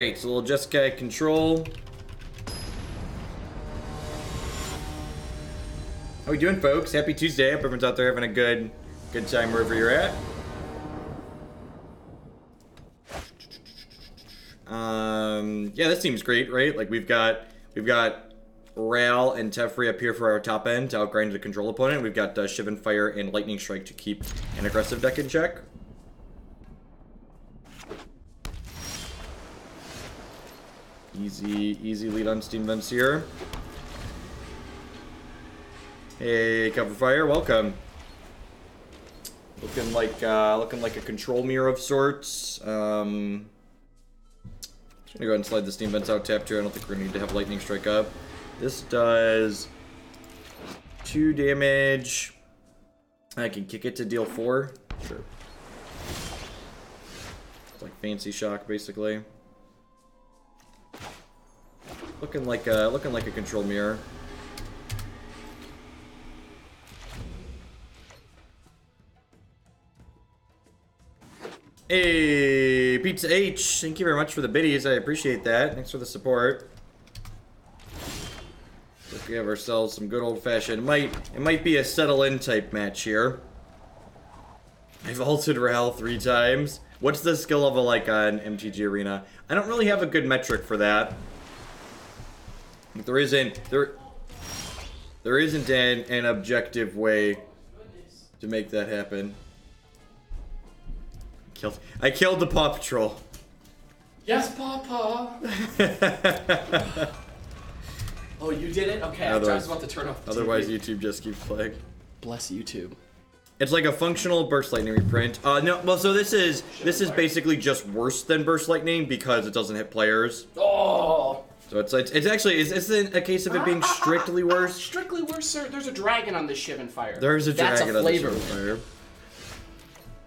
Alright, so a little Jeskai control. How we doing, folks? Happy Tuesday. Hope everyone's out there having a good time wherever you're at. Yeah, this seems great, right? Like we've got Ral and Teferi up here for our top end to outgrind the control opponent. We've got Shivan Fire and Lightning Strike to keep an aggressive deck in check. Easy lead on Steam Vents here. Hey, Cover Fire, welcome. Looking like a control mirror of sorts. Just gonna go ahead and slide the Steam Vents out tapped here. I don't think we're gonna need to have Lightning Strike up. This does 2 damage. I can kick it to deal 4. Sure. It's like Fancy Shock, basically. Looking like a control mirror. Hey, Pizza H, thank you very much for the biddies. I appreciate that. Thanks for the support. So we have ourselves some good old-fashioned. It might be a settle-in type match here. I've ulted Ral 3 times. What's the skill level like on MTG Arena? I don't really have a good metric for that. There isn't an objective way to make that happen. I killed the Paw Patrol. Yes, Papa. Oh, you did it? Okay, I was about to turn off the Otherwise, TV. YouTube just keeps playing. Bless YouTube. It's like a functional Burst Lightning reprint. No, well, so this is basically just worse than Burst Lightning because it doesn't hit players. Oh. So it's actually a case of it being strictly worse. Strictly worse, sir. There's a dragon on this Shivan Fire. There's a dragon on this Shivan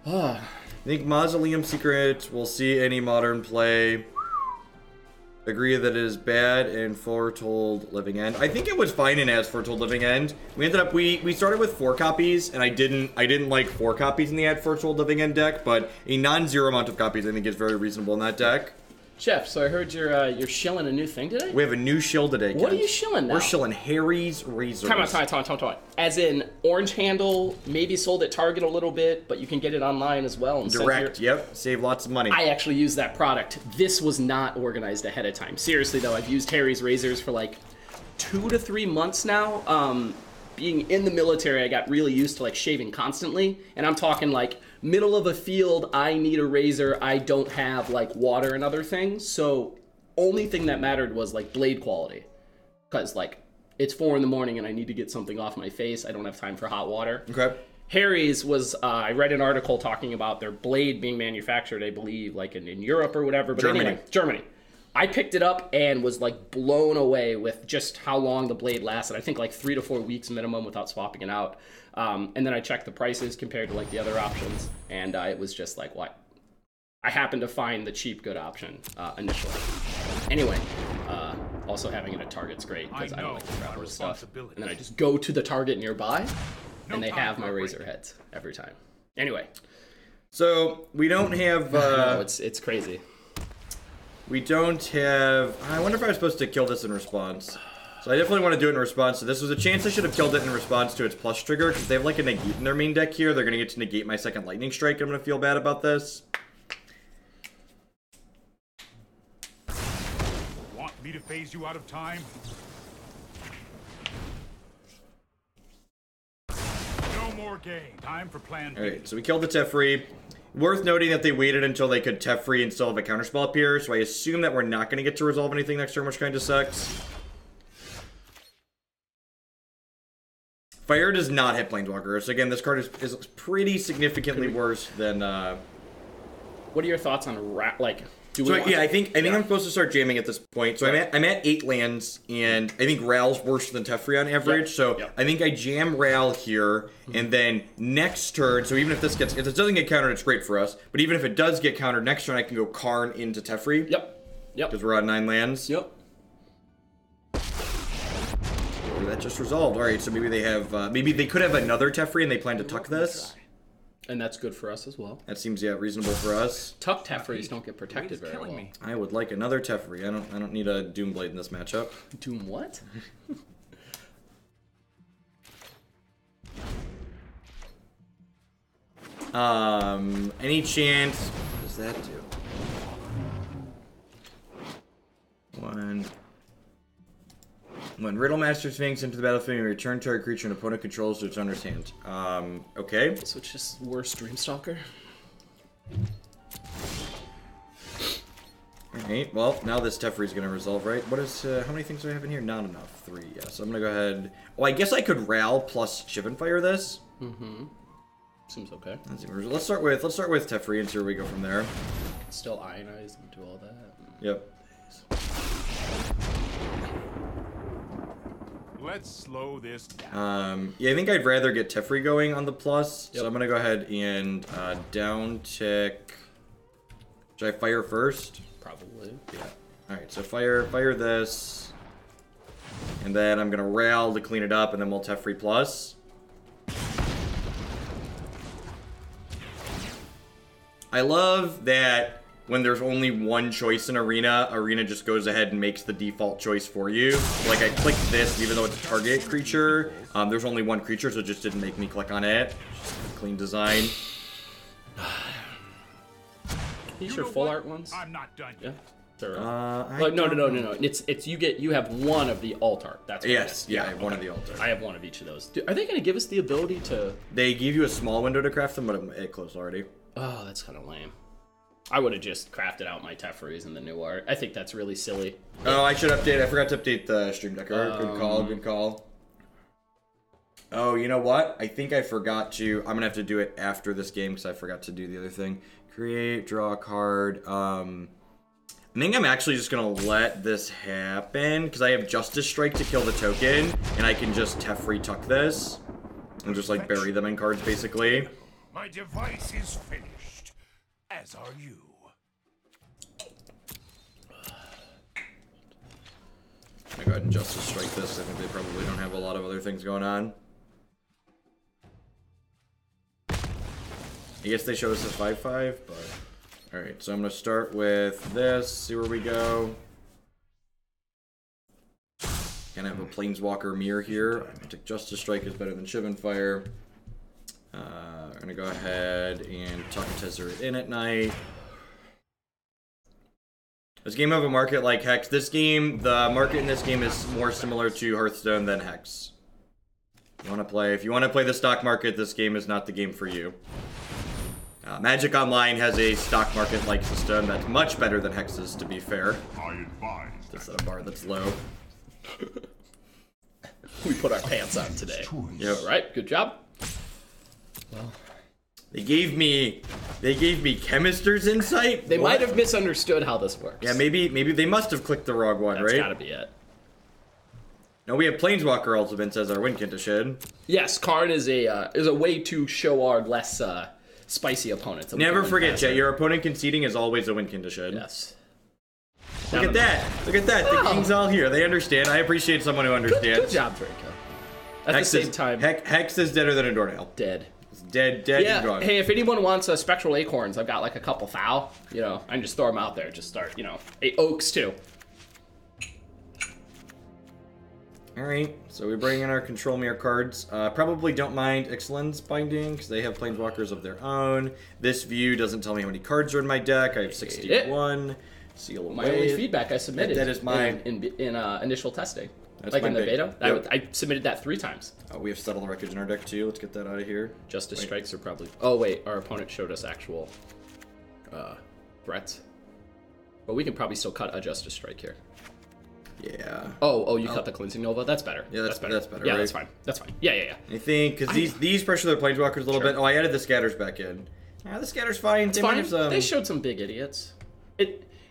Fire. I think Mausoleum Secret will see any modern play. Agree that it is bad in Foretold Living End. I think it was fine in As Foretold Living End. We ended up we started with 4 copies, and I didn't like 4 copies in the As Foretold Living End deck, but a non-zero amount of copies I think is very reasonable in that deck. Jeff, so I heard you're shilling a new thing today? We have a new shill today, What are you shilling now? We're shilling Harry's Razors. Come on. As in, orange handle, maybe sold at Target a little bit, but you can get it online as well. And Direct, yep. Save lots of money. I actually use that product. This was not organized ahead of time. Seriously, though, I've used Harry's Razors for like 2 to 3 months now. Being in the military, I got really used to like shaving constantly. And I'm talking like middle of a field, I need a razor. I don't have like water and other things. So only thing that mattered was like blade quality. Because like it's 4 in the morning and I need to get something off my face. I don't have time for hot water. Okay. Harry's was, I read an article talking about their blade being manufactured, I believe, like in Europe or whatever. But Germany. Anyway, Germany. I picked it up and was like blown away with just how long the blade lasted. I think like 3 to 4 weeks minimum without swapping it out. And then I checked the prices compared to like the other options, and it was just like, what? I happened to find the cheap good option initially. Anyway, also having it at Target's great because I don't like to travel with stuff. And then I just go to the Target nearby, and they have my razor heads every time. Anyway, so we don't have. No, it's crazy. We don't have... I wonder if I was supposed to kill this in response. So I definitely want to do it in response to this. Was a chance I should have killed it in response to its plus trigger, because they have like a negate in their main deck here. They're going to get to negate my second Lightning Strike. I'm going to feel bad about this. Want me to phase you out of time? No more game. Time for plan B. Alright, so we killed the Teferi. Worth noting that they waited until they could Teferi and still have a counterspell appear, so I assume that we're not going to get to resolve anything next turn, which kind of sucks. Fire does not hit Planeswalkers. So again, this card is pretty significantly worse than... What are your thoughts on like? I think I'm supposed to start jamming at this point. So I'm at 8 lands, and I think Ral's worse than Teferi on average. I think I jam Ral here, and then next turn. So even if if it doesn't get countered, it's great for us. But even if it does get countered next turn, I can go Karn into Teferi. Yep. Because we're on 9 lands. Yep. That just resolved. All right, so maybe they have. Maybe they could have another Teferi, and they plan to tuck this. And that's good for us as well. That seems, yeah, reasonable for us. Tuck Teferis don't get protected very well. I would like another Teferi. I don't need a Doomblade in this matchup. Doom what? Any chance... What does that do? When Riddlemaster Sphinx into the battlefield, you return target creature an opponent controls to its owner's hand. Okay. So it's just worse Dreamstalker. Alright, well, now this Teferi's gonna resolve, right? What is, how many things do I have in here? Not enough. 3, yeah. So I'm gonna go ahead... Oh, I guess I could Ral plus Shivan Fire this. Mm-hmm. Seems okay. Let's start with Teferi and see where we go from there. Still Ionize and do all that. Yep. Let's slow this down. Yeah, I think I'd rather get Teferi going on the plus. Yep. So I'm gonna go ahead and down tick. Should I fire first? Probably. Yeah. Alright, so fire this. And then I'm gonna Ral to clean it up, and then we'll Teferi plus. I love that when there's only one choice in Arena, Arena just goes ahead and makes the default choice for you. Like, I clicked this, even though it's a target creature. There's only one creature, so it just didn't make me click on it. Just a clean design. These are full art ones? I'm not done yet. Yeah. No. You have one of the alt art. That's what yes. Yeah, I have one of the alt art. I have one of each of those. Are they going to give us the ability to? They give you a small window to craft them, but it closed already. Oh, that's kind of lame. I would have just crafted out my Teferis in the new art. I think that's really silly. Oh, I should update. I forgot to update the Stream Decker. Good call. Oh, you know what? I think I forgot to... I'm going to have to do it after this game because I forgot to do the other thing. Create, draw a card. I think I'm actually just going to let this happen because I have Justice Strike to kill the token, and I can just Teferi tuck this and just, like, bury them in cards, basically. My device is finished, as are you. I'm gonna go ahead and Justice Strike this. I think they probably don't have a lot of other things going on. I guess they showed us a 5/5, but... Alright, so I'm gonna start with this, see where we go. Gonna have a Planeswalker mirror here. I think Justice Strike is better than Shivan Fire. I'm gonna go ahead and tuck Tezzeret in at night. This game have a market like Hex. The market in this game is more similar to Hearthstone than Hex. If you want to play the stock market, this game is not the game for you. Magic Online has a stock market-like system that's much better than Hex's, to be fair. That's a bar that's low. We put our pants on today. Yep. All right, good job. Well, they gave me Chemister's insight. They might have misunderstood how this works. Yeah, maybe they must have clicked the wrong one, right? That's gotta be it. No, we have Planeswalker Ultimates as our win condition. Yes, Karn is a way to show our less spicy opponents. Never forget, Chet, your opponent conceding is always a win condition. Yes. Look at that. Look at that. The king's all here. They understand. I appreciate someone who understands. Good job, Draco. At the same time, Hex is deader than a Dornail. Dead. It's dead and gone. Hey, if anyone wants Spectral Acorns, I've got like a couple thou. I can just throw them out there. Just start, Oaks too. Alright, so we bring in our Control Mirror cards. Probably don't mind Ixalan's Binding, because they have Planeswalkers of their own. This view doesn't tell me how many cards are in my deck. I have 61. Seal away. My only feedback I submitted. That is mine. In initial testing. That's like in the big. beta. Yep. I submitted that 3 times. We have Settle the Wreckage in our deck too. Let's get that out of here. Justice Strikes are probably... Oh wait, our opponent showed us actual threats. But we can probably still cut a Justice Strike here. Yeah. Oh, you cut the Cleansing Nova? That's better. Yeah, that's better. Yeah, right? that's fine. That's fine. Yeah. I think, because these pressure their Planeswalkers a little bit. Oh, I added the Scatters back in. Yeah, the Scatter's fine. It's fine. They showed some big idiots.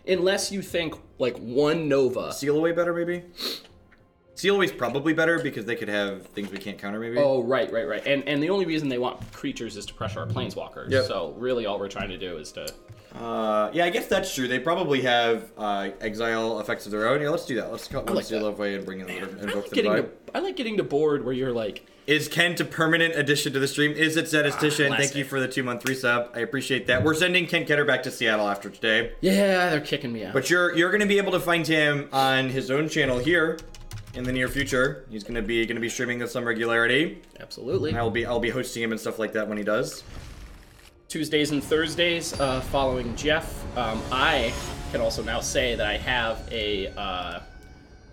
Unless you think, like, one Nova... Seal away better, maybe? Seal Wave's probably better because they could have things we can't counter, maybe. Oh, right. And the only reason they want creatures is to pressure our planeswalkers. Yep. So really all we're trying to do is to... Yeah, I guess that's true. They probably have exile effects of their own. Yeah, let's do that. Let's cut one Seal Away and bring in invoke the vibe. I like getting to board where you're like... Is Kent a permanent addition to the stream? Is it Statistician? Thank you for the 2-month resub. I appreciate that. We're sending Kent Ketter back to Seattle after today. Yeah, they're kicking me out. But you're going to be able to find him on his own channel here in the near future. He's going to be streaming with some regularity. Absolutely. I'll be hosting him and stuff like that when he does. Tuesdays and Thursdays, following Jeff. I can also now say that I have a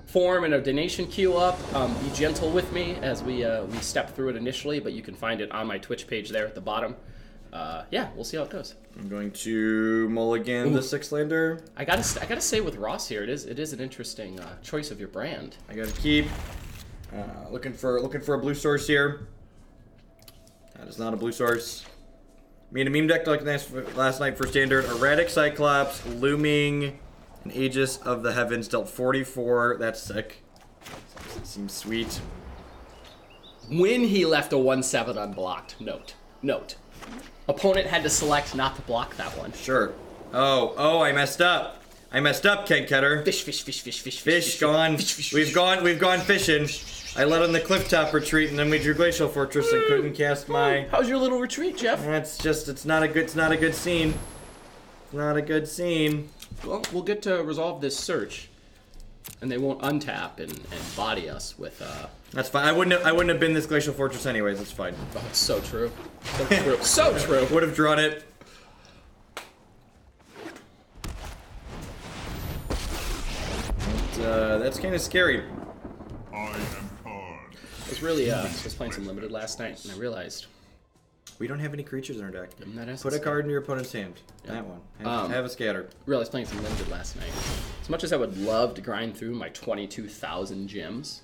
form and a donation queue up. Be gentle with me as we step through it initially, but you can find it on my Twitch page there at the bottom. Yeah, we'll see how it goes. I'm going to mulligan the 6-lander. I gotta say with Ross here, it is an interesting choice of your brand. I gotta keep looking for a blue source here. That is not a blue source. Me and a meme deck like last night for standard. Erratic Cyclops, Looming, an Aegis of the Heavens, dealt 44. That's sick. That seems sweet. When he left a 1/7 unblocked, note. Opponent had to select not to block that one. Sure. Oh, I messed up. Ken Ketter. Fish gone. We've gone fishing. I led on the Clifftop Retreat, and then we drew Glacial Fortress and couldn't cast my... How's your little retreat, Jeff? It's not a good scene. It's not a good scene. Well, we'll get to resolve this search, and they won't untap and body us with... That's fine. I wouldn't have been this Glacial Fortress anyways. It's fine. Oh, it's so true. So true. So true. Would have drawn it. That's kind of scary. I am Karn. I was really was playing some limited last night, and I realized we don't have any creatures in our deck. That Put a card in your opponent's hand. Yep. That one. Have a scatter. Realized playing some limited last night. As much as I would love to grind through my 22,000 gems,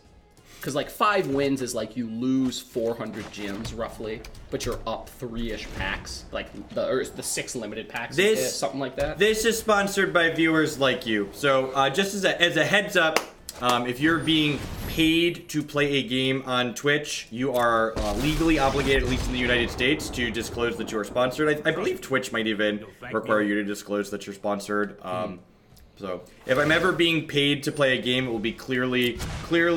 because like 5 wins is like you lose 400 gems roughly, but you're up 3-ish packs, like the 6 limited packs, something like that. This is sponsored by viewers like you. So just as a heads up, if you're being paid to play a game on Twitch, you are legally obligated, at least in the United States, to disclose that you are sponsored. I believe Twitch might even require you to disclose that you're sponsored. So if I'm ever being paid to play a game, it will be clearly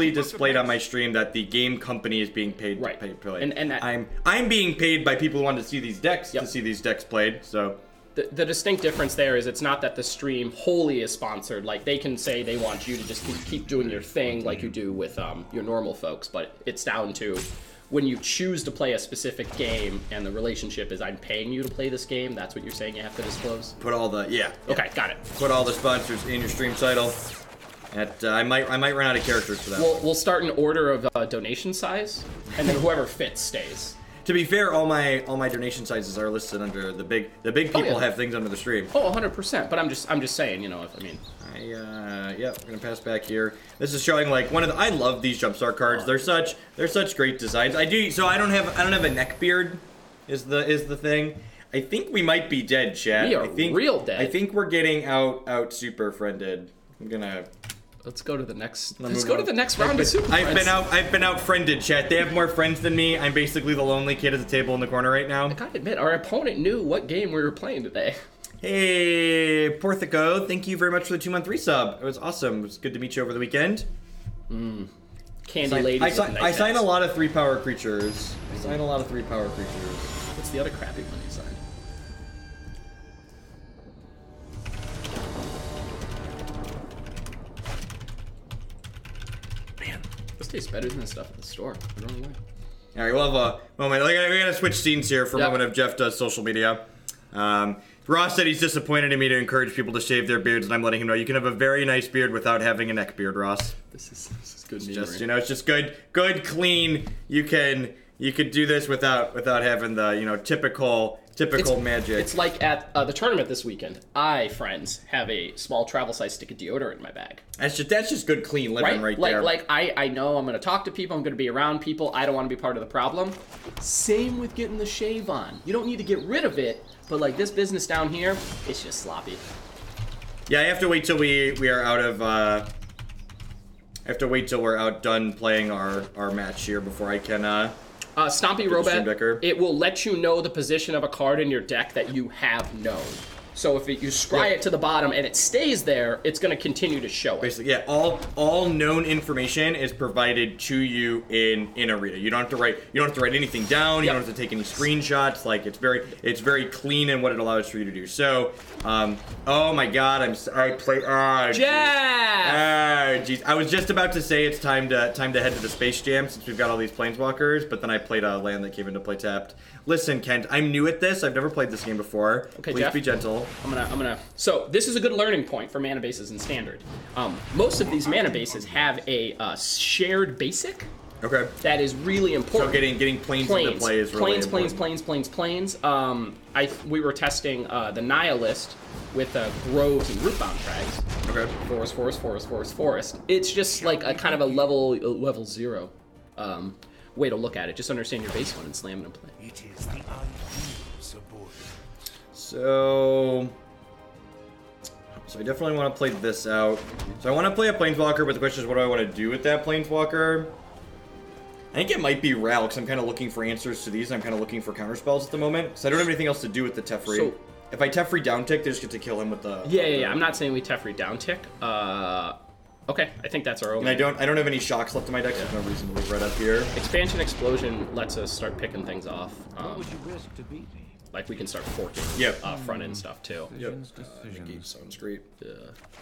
displayed on my stream that the game company is being paid to play. And I'm being paid by people who want to see these decks to see these decks played. So the distinct difference there is it's not that the stream wholly is sponsored. Like they can say they want you to just keep doing your thing like you do with your normal folks, but it's down to when you choose to play a specific game and the relationship is I'm paying you to play this game, that's what you're saying you have to disclose? Put all the, Okay, got it. Put all the sponsors in your stream title. I might run out of characters for that. We'll start in order of donation size, and then whoever fits stays. To be fair, all my donation sizes are listed under the big people have things under the stream. Oh, 100%. But I'm just saying, you know, if I mean. Yeah, we're gonna pass back here. This is showing like I love these Jumpstart cards. They're such great designs. I don't have a neckbeard, is the thing. I think we might be dead, chat. We are real dead. I think we're getting out super friended. I'm gonna. Let's go to the next. Let's go to the next round of super I've friends. been out friended, chat. They have more friends than me. I'm basically the lonely kid at the table in the corner right now. I gotta admit, our opponent knew what game we were playing today. Hey, Porthico, thank you very much for the 2-month resub. It was awesome. It was good to meet you over the weekend. Candy ladies. I sign a lot of 3-power creatures. What's the other crappy one you sign? Man, this tastes better than the stuff at the store. I don't know why. All right, we'll have a moment. We're gonna switch scenes here for a moment of Jeff does social media. Ross said he's disappointed in me to encourage people to shave their beards, and I'm letting him know you can have a very nice beard without having a neck beard, Ross. This is good news. Just it's just good, clean. You could do this without having the typical magic. It's like at the tournament this weekend. I, friends, have a small travel size stick of deodorant in my bag. That's just good, clean living right there. Like I know I'm gonna talk to people. I'm gonna be around people. I don't want to be part of the problem. Same with getting the shave on. You don't need to get rid of it, but like this business down here, it's just sloppy. Yeah, I have to wait till we are out of have to wait till we're done playing our match here before I can. Stompy Robot. It will let you know the position of a card in your deck that you have known. So if you scry it to the bottom and it stays there, it's going to continue to show it. Basically, yeah. All known information is provided to you in Arena. You don't have to write. You don't have to write anything down. You don't have to take any screenshots. Like it's very clean in what it allows for you to do. So, oh my God, I play. Jeez. I was just about to say it's time to head to the Space Jam since we've got all these Planeswalkers, but then I played a land that came into play tapped. Listen, Kent, I'm new at this. I've never played this game before. Okay, please Jeff, be gentle. So this is a good learning point for mana bases in Standard. Most of these mana bases have a shared basic. Okay. That is really important. So getting planes into play is really important. Planes. We were testing the Nihilist with groves and rootbound tracks. Okay. Forest. It's just like a kind of a level 0 way to look at it. Just understand your base one and slam it in play. It is the ideal subordinate. So I definitely want to play this out. So I want to play a Planeswalker, but the question is what do I want to do with that Planeswalker? I think it might be Ral, because I'm kind of looking for answers to these. I'm kind of looking for counterspells at the moment, because I don't have anything else to do with the Teferi. So, if I Teferi downtick, they just get to kill him with the... Yeah. I'm not saying we Teferi downtick. Okay, I think that's our own. And I don't have any shocks left in my deck, so there's no reason to leave right up here. Expansion Explosion lets us start picking things off. What would you risk to beat me? Like we can start forking front end stuff too. Negate sounds great. Yeah,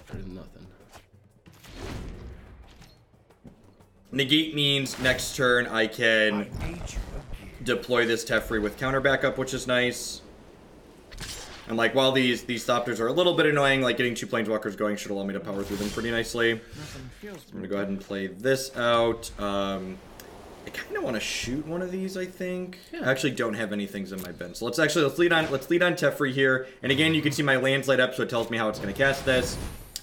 better than nothing. Negate means next turn I can deploy this Teferi with counter backup, which is nice. And like while these Thopters are a little bit annoying, like getting 2 Planeswalkers going should allow me to power through them pretty nicely. So I'm gonna go ahead and play this out. I kind of want to shoot one of these, I think. Yeah. I actually don't have any things in my bin. So let's lead on Teferi here. And again, you can see my lands light up, so it tells me how it's going to cast this.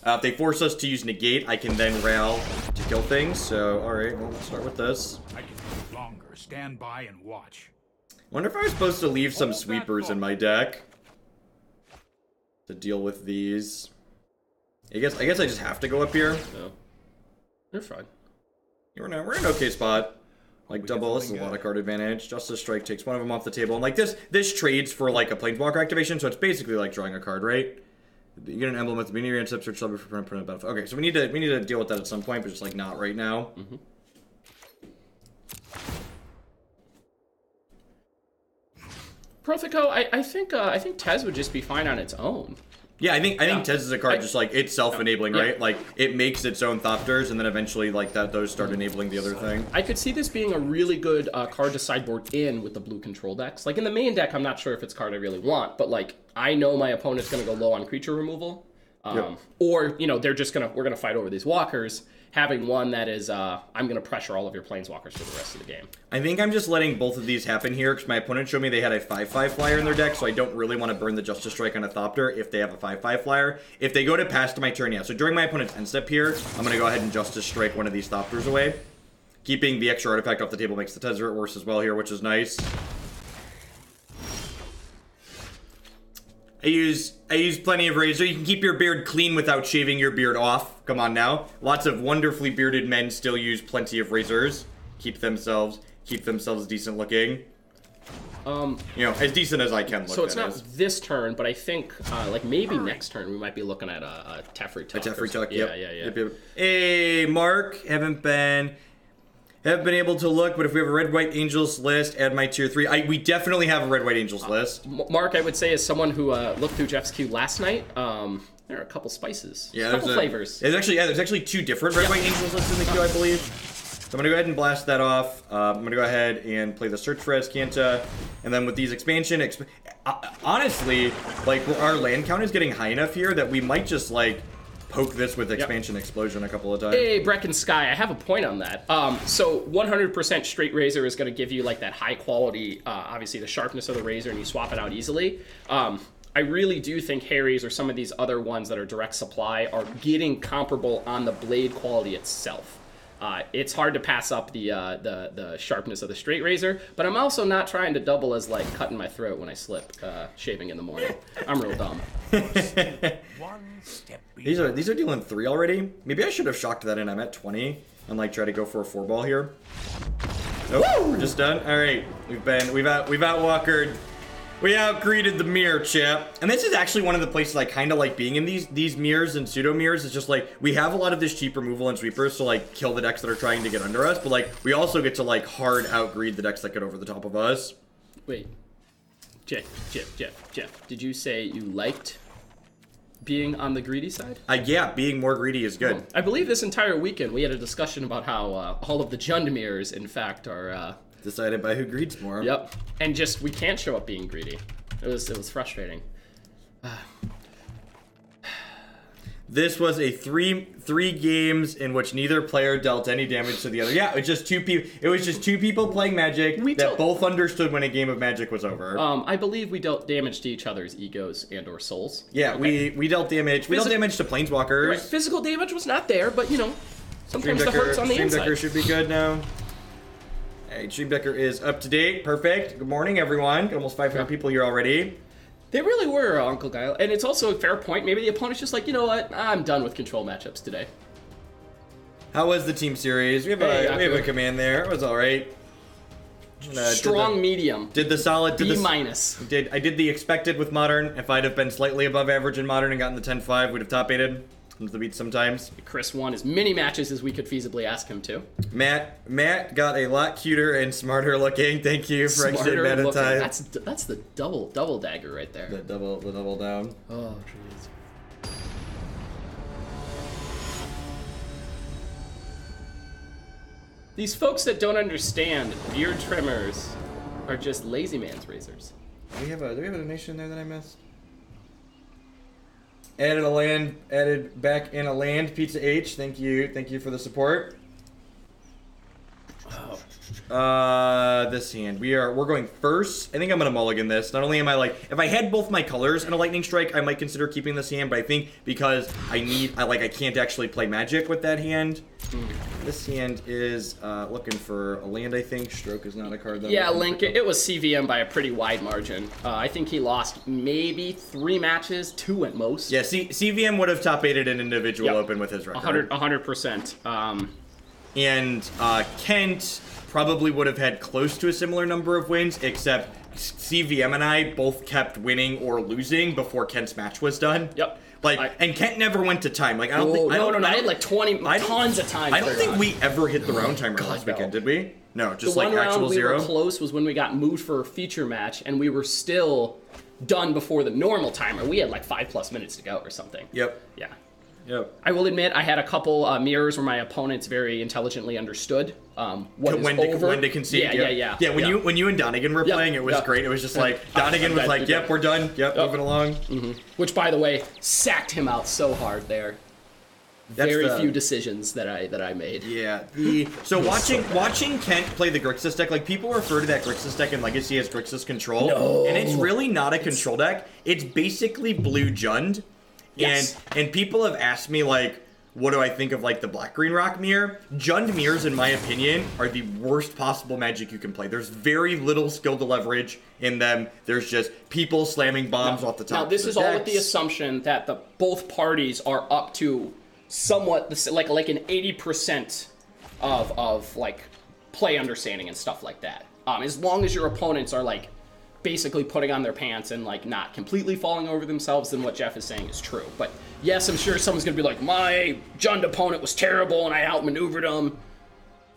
If they force us to use negate, I can then Ral to kill things. So, alright, well, let's start with this. I can live longer. Stand by and watch. Wonder if I was supposed to leave some sweepers in my deck to deal with these. I guess I just have to go up here. No. You're fine. We're in an okay spot. Like double, this is a lot of card advantage. Justice Strike takes one of them off the table. And like this trades for like a Planeswalker activation, so it's basically like drawing a card, right? You get an emblem with the Dominaria and search for print benefit. Okay, so we need to deal with that at some point, but just like not right now. Mm-hmm. Prothico, I think Tez would just be fine on its own. Yeah, I think Tez is a card just like it's self-enabling, right? Like it makes its own Thopters, and then eventually like those start enabling the other thing. I could see this being a really good card to sideboard in with the blue control decks. Like in the main deck, I'm not sure if it's a card I really want, but like I know my opponent's gonna go low on creature removal, or you know we're gonna fight over these walkers. Having one that is, I'm going to pressure all of your Planeswalkers for the rest of the game. I think I'm just letting both of these happen here, because my opponent showed me they had a 5/5 flyer in their deck, so I don't really want to burn the Justice Strike on a Thopter if they have a 5/5 flyer. If they go to pass to my turn, yeah. So during my opponent's end step here, I'm going to go ahead and Justice Strike one of these Thopters away. Keeping the extra artifact off the table makes the Tezzeret worse as well here, which is nice. I use plenty of razor. You can keep your beard clean without shaving your beard off. Come on now. Lots of wonderfully bearded men still use plenty of razors. Keep themselves decent looking. You know, as decent as I can look. So it's not this turn, but I think like maybe next turn we might be looking at a Teferi Tuck. A Teferi Tuck, yeah. Yep. Hey, Mark, haven't been able to look, but if we have a Red-White Angels list, add my tier 3. We definitely have a Red-White Angels list. Mark, I would say, as someone who looked through Jeff's queue last night, there are a couple spices. Yeah, a couple flavors. There's actually 2 different Red-White Angels lists in the queue, I believe. So I'm going to go ahead and blast that off. I'm going to go ahead and play the Search for Azcanta. And then with these expansion... honestly, like, our land count is getting high enough here that we might just, like... poke this with Expansion Explosion a couple of times. Hey, Brecken Sky, I have a point on that. So 100% straight razor is going to give you like that high quality, obviously the sharpness of the razor, and you swap it out easily. I really do think Harry's or some of these other ones that are direct supply are getting comparable on the blade quality itself. It's hard to pass up the sharpness of the straight razor, but I'm also not trying to double as like cutting my throat when I slip shaving in the morning. I'm real dumb. These are dealing 3 already. Maybe I should have shocked that in. I'm at 20. and like try to go for a 4-ball here. Oh, we're just done. All right, we've outwalkered. We outgreeted the mirror, chap. And this is actually one of the places I kind of like being in these mirrors and pseudo mirrors. It's just like we have a lot of this cheap removal and sweepers to like kill the decks that are trying to get under us, but like we also get to like hard outgreed the decks that get over the top of us. Wait, Jeff, did you say you liked being on the greedy side? Yeah, being more greedy is good. I believe this entire weekend we had a discussion about how all of the Jund mirrors, in fact, are decided by who greeds more. Yep, and just we can't show up being greedy. It was frustrating. This was a three games in which neither player dealt any damage to the other. Yeah, it was just two people. It was just two people playing Magic that both understood when a game of Magic was over. I believe we dealt damage to each other's egos and/or souls. Yeah, okay. we dealt damage. We dealt damage to Planeswalkers. Right. Physical damage was not there, but you know, sometimes the hurt's on the inside. Stream Decker should be good now. Hey, Stream Decker is up to date. Perfect. Good morning, everyone. Almost 500 people here already. They really were, Uncle Guile. And it's also a fair point. Maybe the opponent's just like, you know what? I'm done with control matchups today. How was the team series? We have a command there. It was all right. Strong medium. Did the solid. B minus. I did the expected with Modern. If I'd have been slightly above average in Modern and gotten the 10-5, we'd have top 8'd. Comes the beat sometimes. Chris won as many matches as we could feasibly ask him to. Matt got a lot cuter and smarter looking. Thank you for extra Matt and time. That's the double dagger right there. The double down. Oh jeez. These folks that don't understand beard trimmers are just lazy man's razors. Do we have a donation there that I missed? Added back in a land, Pizza H. Thank you for the support. This hand, we're going first. I think I'm gonna mulligan this. Not only am I like, if I had both my colors in a lightning strike, I might consider keeping this hand, but I think because I can't actually play Magic with that hand. This hand is looking for a land, I think. Stroke is not a card though. Yeah, Link, it was CVM by a pretty wide margin. I think he lost maybe 3 matches, 2 at most. Yeah, CVM would have top 8'd an individual open with his record. 100%. And Kent probably would have had close to a similar number of wins, except CVM and I both kept winning or losing before Kent's match was done. Yep. And Kent never went to time. Like I had like 20 tons of time. I don't think we ever hit the round timer last weekend, did we? No, just like actual 0. The one round we were close was when we got moved for a feature match, and we were still done before the normal timer. We had like 5+ minutes to go or something. Yep. Yeah. Yep. I will admit, I had a couple mirrors where my opponents very intelligently understood when to concede. Yeah. When you and Donegan were playing, it was great. It was just like Donegan was like, "Yep, we're done. Yep, moving along." Mm-hmm. Which, by the way, sacked him out so hard there. Very few decisions that I made. Yeah. So watching Kent play the Grixis deck, like people refer to that Grixis deck in Legacy as Grixis Control, and it's really not a control deck. It's basically blue Jund. Yes. And people have asked me, like, what do I think of, like, the black-green rock mirror? Jund mirrors, in my opinion, are the worst possible Magic you can play. There's very little skill to leverage in them. There's just people slamming bombs off the top. Now, this is all with the assumption that both parties are up to somewhat, like an 80% of like, play understanding and stuff like that. As long as your opponents are, like, basically putting on their pants and like not completely falling over themselves, then what Jeff is saying is true. But yes, I'm sure someone's gonna be like, my Jund opponent was terrible and I outmaneuvered him.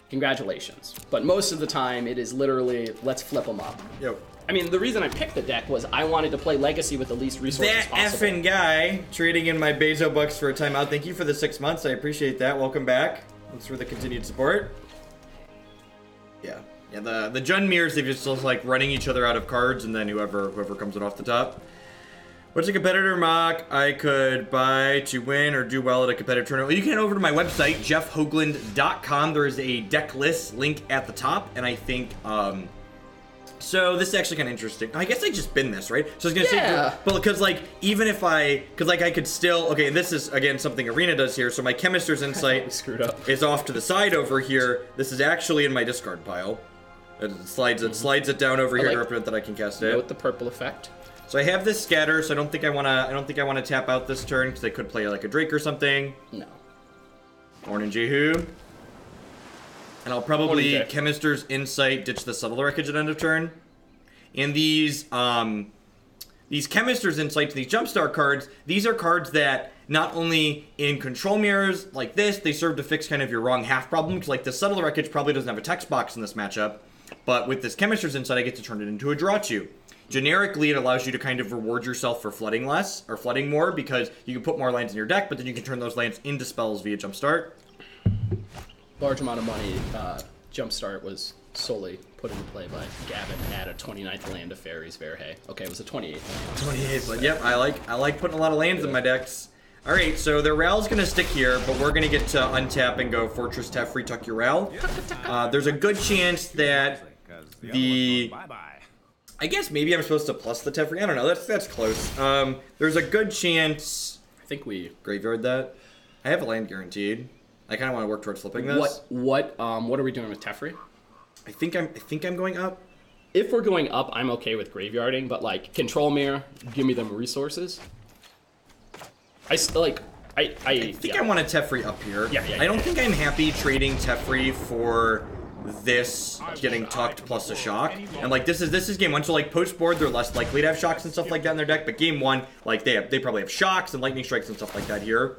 Congratulations. But most of the time it is literally, let's flip them up. Yep. I mean, the reason I picked the deck was I wanted to play Legacy with the least resources possible. That effing guy trading in my Bezo bucks for a timeout. Thank you for the 6 months. I appreciate that. Welcome back. Thanks for the continued support. Yeah. Yeah, the Jund mirrors, they've just like running each other out of cards, and then whoever comes it off the top. What's a competitor mock I could buy to win or do well at a competitive tournament? Well, you can head over to my website, jeffhoagland.com. There is a deck list link at the top, and I think, so this is actually kind of interesting. I guess I just bin this, right? So I was going to say, but because like, even if I could still, okay, this is, again, something Arena does here. So my Chemister's Insight screwed up. Is off to the side over here. This is actually in my discard pile. It slides it down over here to represent that I can cast it. Note the purple effect. So I have this scatter, so I don't think I wanna tap out this turn because I could play like a Drake or something. No. Morning, Jehu. And I'll probably Chemister's Insight, ditch the Settle the Wreckage at end of turn. And these Chemister's Insights, these Jumpstart cards, these are cards that not only in control mirrors like this, they serve to fix kind of your wrong half problem, because like the Settle the Wreckage probably doesn't have a text box in this matchup, but with this Chemister's Insight, I get to turn it into a draw 2. Generically, it allows you to kind of reward yourself for flooding less, or flooding more, because you can put more lands in your deck, but then you can turn those lands into spells via Jumpstart. Large amount of money. Jumpstart was solely put into play by Gavin at a 29th land of Fairies Verhey. Okay, it was a 28th. 28th, but yep, I like putting a lot of lands in my decks. All right, so the Ral's gonna stick here, but we're gonna get to untap and go Fortress Teferi, tuck your Ral. There's a good chance that I guess maybe I'm supposed to plus the Teferi. I don't know. That's close. There's a good chance. I think we graveyard that. I have a land guaranteed. I kind of want to work towards flipping this. What are we doing with Teferi? I think I'm going up. If we're going up, I'm okay with graveyarding, but like control mirror, give me them resources. I think I want a Teferi up here. Yeah. I don't think I'm happy trading Teferi for this getting tucked plus a shock. And like this is game 1, so like post board they're less likely to have shocks and stuff like that in their deck, but game 1 like they probably have shocks and lightning strikes and stuff like that here.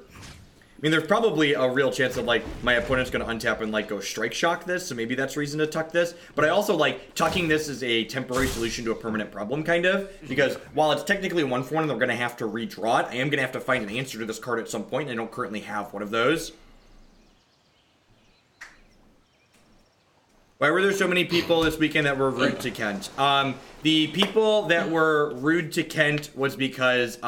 I mean, there's probably a real chance that like my opponent's gonna untap and like go strike shock this, so maybe that's reason to tuck this. But I also like tucking this as a temporary solution to a permanent problem, kind of, because while it's technically 1/1 and they're gonna have to redraw it, I am gonna have to find an answer to this card at some point, and I don't currently have one of those. Why were there so many people this weekend that were rude to Kent? The people that were rude to Kent was because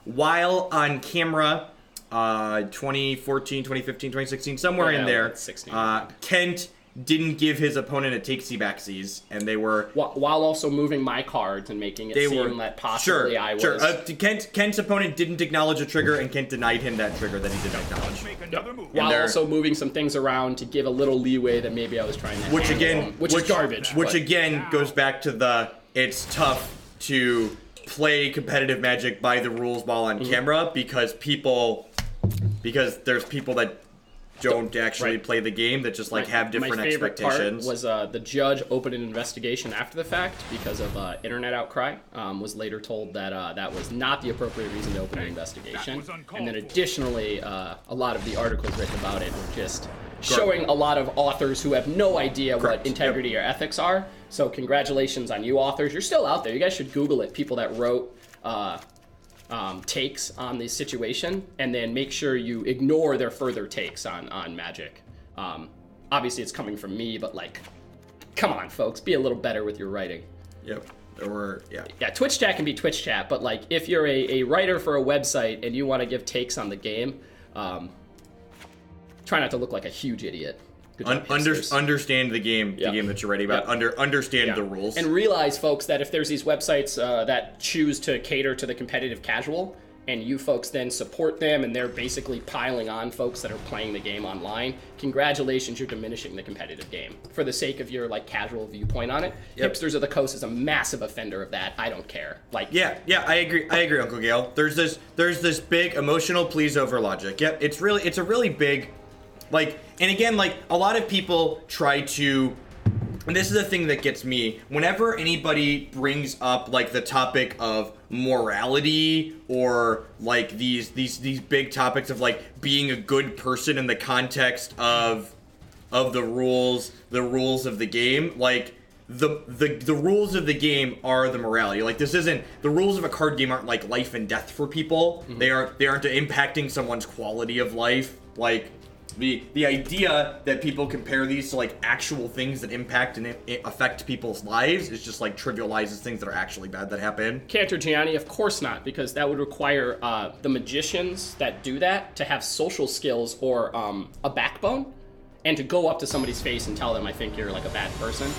while on camera, 2014, 2015, 2016, somewhere in there, Kent didn't give his opponent a takesy backsies, and they were while also moving my cards and making it seem that possibly I was. Kent's opponent didn't acknowledge a trigger, and Kent denied him that trigger that he did acknowledge. While also moving some things around to give a little leeway that maybe I was trying to which is garbage. Which again goes back to it's tough to play competitive Magic by the rules while on camera because there's people that don't actually play the game, that just like have different expectations. My favorite part was the judge opened an investigation after the fact because of internet outcry. Was later told that that was not the appropriate reason to open an investigation. And then additionally, a lot of the articles written about it were just showing a lot of authors who have no idea what integrity or ethics are. So congratulations on you authors. You're still out there. You guys should Google it. People that wrote takes on the situation, and then make sure you ignore their further takes on Magic. Obviously, it's coming from me, but like, come on, folks, be a little better with your writing. Yep. Yeah, Twitch chat can be Twitch chat, but like, if you're a writer for a website and you want to give takes on the game, try not to look like a huge idiot. Understand the game, the game that you're writing about. Understand the rules, and realize, folks, that if there's these websites that choose to cater to the competitive casual, and you folks then support them, and they're basically piling on folks that are playing the game online, congratulations, you're diminishing the competitive game for the sake of your like casual viewpoint on it. Hipsters of the Coast is a massive offender of that. I don't care. Like, yeah, I agree, Uncle Gale. There's this big emotional please over logic. Yep, it's a really big. Like, and again, like, a lot of people try to, and this is the thing that gets me, whenever anybody brings up, like, the topic of morality, or, like, these big topics of, like, being a good person in the context of the rules of the game, like, the rules of the game are the morality. Like, this isn't, the rules of a card game aren't, like, life and death for people. They aren't impacting someone's quality of life, like. The idea that people compare these to like actual things that impact and affect people's lives is just like trivializes things that are actually bad that happen. Cantor Gianni, of course not, because that would require the magicians that do that to have social skills or a backbone, and to go up to somebody's face and tell them, I think you're like a bad person.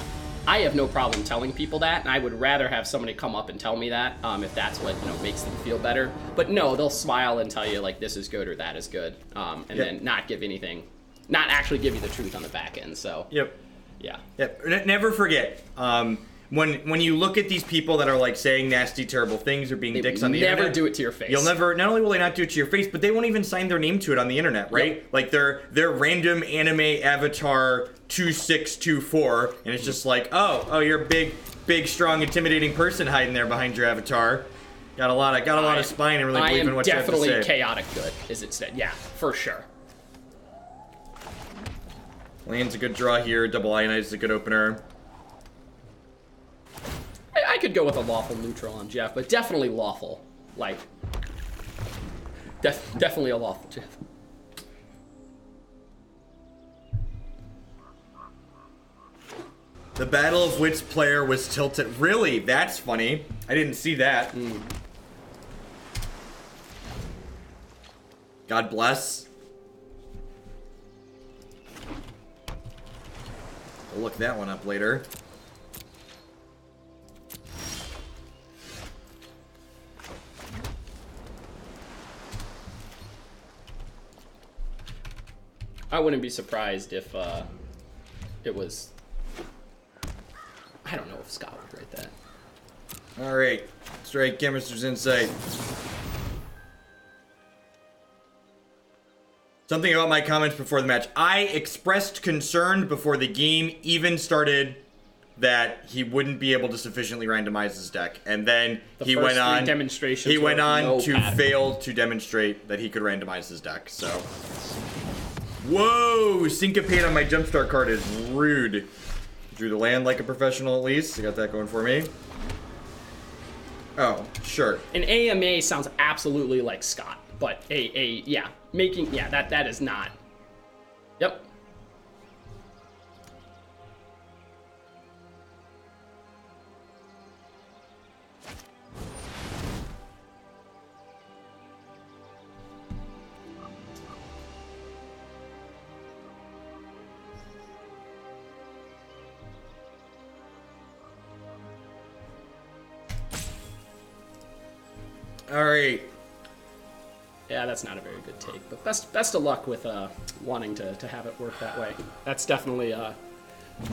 I have no problem telling people that, and I would rather have somebody come up and tell me that if that's what makes them feel better. But no, they'll smile and tell you like this is good or that is good, and then not give anything, not actually give you the truth on the back end. So Never forget. when you look at these people that are like saying nasty, terrible things or being dicks on the internet, never do it to your face. You'll never. Not only will they not do it to your face, but they won't even sign their name to it on the internet, right? Yep. Like their random anime avatar 2624, and it's just like, oh, you're a big, strong, intimidating person hiding there behind your avatar. Got a lot of spine and really believe in what you have to say. I am definitely chaotic good, as it said. Yeah, for sure. Land's a good draw here. Double Ionize is a good opener. I could go with a lawful neutral on Jeff, but definitely lawful. Like, definitely a lawful Jeff. The Battle of Wits player was tilted. Really? That's funny. I didn't see that. God bless. We'll look that one up later. I wouldn't be surprised if it was... I don't know if Scott would write that. Alright. Straight Chemister's Insight. Something about my comments before the match. I expressed concern before the game even started that he wouldn't be able to sufficiently randomize his deck. And then he went on to fail to demonstrate that he could randomize his deck. So, whoa! Syncopate on my jumpstart card is rude. Drew the land like a professional at least. I got that going for me. Oh, sure. An AMA sounds absolutely like Scott, but that is not. Yep. All right. Yeah, that's not a very good take, but best of luck with wanting to have it work that way. That's definitely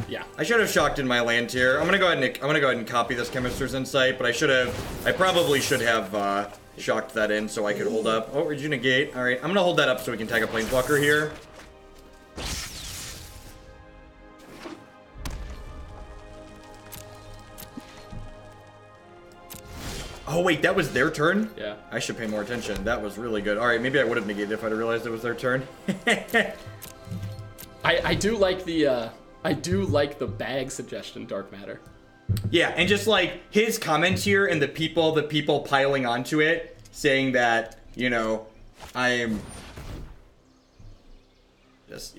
yeah. I should have shocked in my land tier. I'm gonna go ahead and copy this Chemister's Insight, but I probably should have shocked that in so I could hold up. Oh, Regina Gate. All right, I'm gonna hold that up so we can tag a Planeswalker here. Oh wait, that was their turn? Yeah. I should pay more attention. That was really good. Alright, maybe I would have negated if I'd realized it was their turn. I do like the bag suggestion, Dark Matter. Yeah, and just like his comments here and the people piling onto it, saying that, you know, I'm just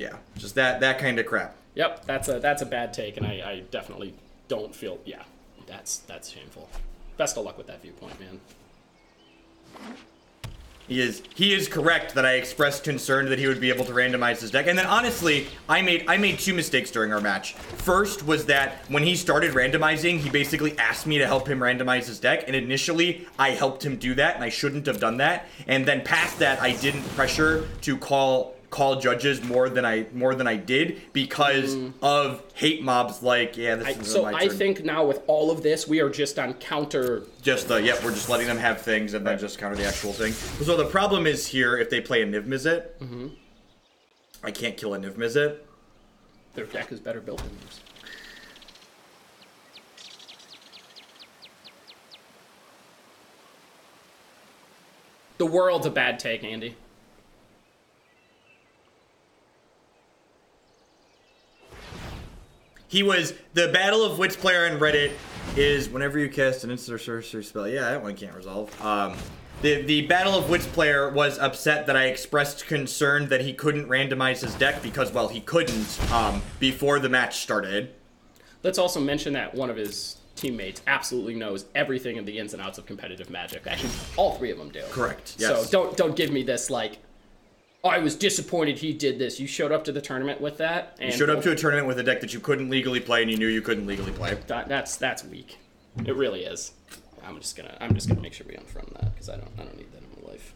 that kind of crap. Yep, that's a bad take, and I definitely don't feel that's shameful. Best of luck with that viewpoint, man. He is correct that I expressed concern that he would be able to randomize his deck. And then honestly, I made two mistakes during our match. First was that when he started randomizing, he basically asked me to help him randomize his deck, and initially I helped him do that, and I shouldn't have done that. And then past that, I didn't pressure to call judges more than I did because of hate mobs like, yeah, this is my turn. I think now with all of this, we are just on counter. We're just letting them have things and then just counter the actual thing. So the problem is here, if they play a Niv Mizzet, I can't kill a Niv Mizzet. Their deck is better built than yours. The world's a bad take, Andy. He was the Battle of Wits player on Reddit is whenever you cast an instant or sorcery spell. Yeah, that one can't resolve. The Battle of Wits player was upset that I expressed concern that he couldn't randomize his deck because, well, he couldn't before the match started. Let's also mention that one of his teammates absolutely knows everything in the ins and outs of competitive Magic. Actually, all three of them do. Correct. Yes. So don't give me this like, oh, I was disappointed he did this. You showed up to the tournament with that. And you showed up to a tournament with a deck that you couldn't legally play, and you knew you couldn't legally play. That's weak. It really is. I'm just gonna make sure we unfriend that because I don't need that in my life.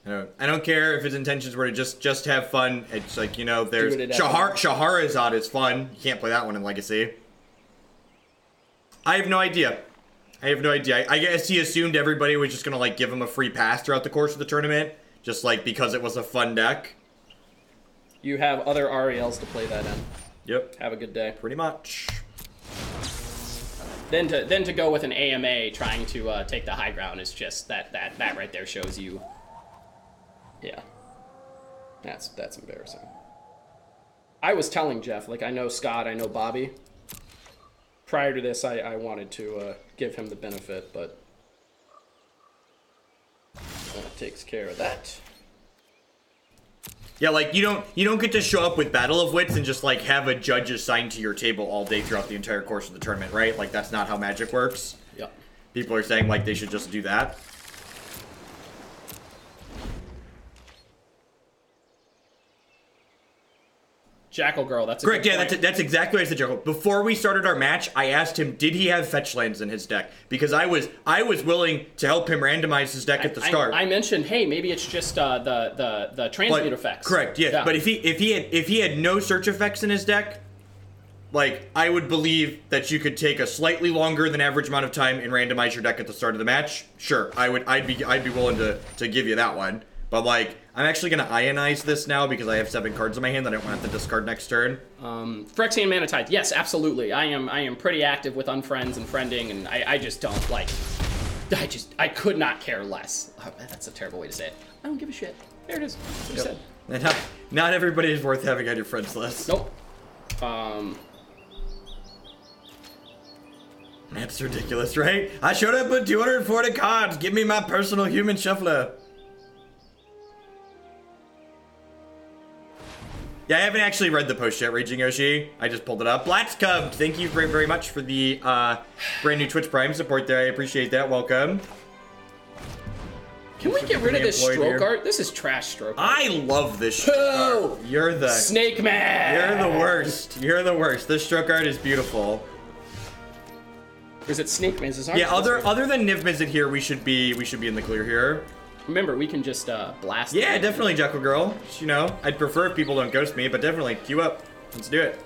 I don't care if his intentions were to just have fun. It's like, you know, there's Shahar Shahrazad is fun. You can't play that one in Legacy. I have no idea. I guess he assumed everybody was just gonna like give him a free pass throughout the course of the tournament, just like because it was a fun deck. You have other RELs to play that in. Yep. Have a good day. Pretty much. Then to go with an AMA trying to take the high ground is just that right there shows you. Yeah. That's embarrassing. I was telling Jeff, like, I know Scott, I know Bobby. Prior to this, I wanted to give him the benefit, but that takes care of that. Yeah, like, you don't get to show up with Battle of Wits and just, like, have a judge assigned to your table all day throughout the entire course of the tournament, right? Like, that's not how Magic works. Yep. People are saying, like, they should just do that. Jackal Girl, that's a correct. Good Yeah, point. that's exactly what I said, Jackal. Before we started our match, I asked him, did he have fetch lands in his deck? Because I was willing to help him randomize his deck at the start. I mentioned, hey, maybe it's just the transmute effects. Correct. Yeah. But if he had no search effects in his deck, like, I would believe that you could take a slightly longer than average amount of time and randomize your deck at the start of the match. Sure, I'd be willing to give you that one. But, like, I'm actually going to Ionize this now because I have 7 cards in my hand that I don't want to have to discard next turn. Phyrexian Manatide. Yes, absolutely. I am pretty active with unfriends and friending, and I just don't, like... I could not care less. Oh, that's a terrible way to say it. I don't give a shit. There it is. That's what you said. Not everybody is worth having on your friends list. Nope. That's ridiculous, right? I showed up with 240 cards. Give me my personal human shuffler. Yeah, I haven't actually read the post yet, Raging Yoshi. I just pulled it up. Blatzcub, thank you very, very much for the brand new Twitch Prime support there. I appreciate that. Welcome. Can we get rid of this stroke art? This is trash stroke art. I love this stroke art. You're the... Snake Man! You're the worst. You're the worst. This stroke art is beautiful. Is it Snake Man? Is yeah, other than Niv Mizzet here, we should be in the clear here. Remember, we can just blast. Yeah, definitely, Jackal Girl. You know, I'd prefer if people don't ghost me, but definitely queue up. Let's do it.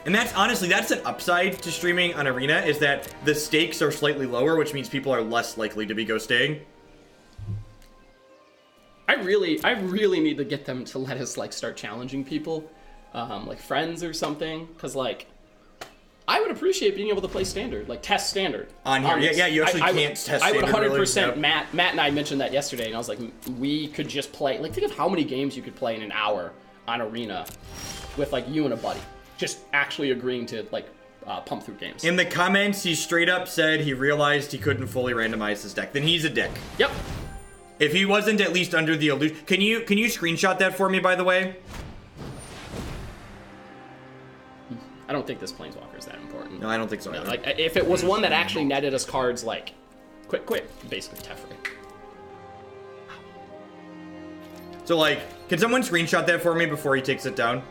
And that's honestly, that's an upside to streaming on Arena, is that the stakes are slightly lower, which means people are less likely to be ghosting. I really need to get them to let us like start challenging people, like friends or something, because like. I would appreciate being able to play standard, like test standard. On here, yeah, you actually can't test standard. I would 100%, really. Matt and I mentioned that yesterday, and I was like, we could just play, like think of how many games you could play in an hour on Arena with like you and a buddy. Just actually agreeing to like pump through games. In the comments, he straight up said he realized he couldn't fully randomize his deck. Then he's a dick. Yep. If he wasn't at least under the illusion, can you screenshot that for me, by the way? I don't think this Planeswalker is that important. No, I don't think so. No, like if it was one that actually netted us cards like quick, basically Teferi. So like, can someone screenshot that for me before he takes it down?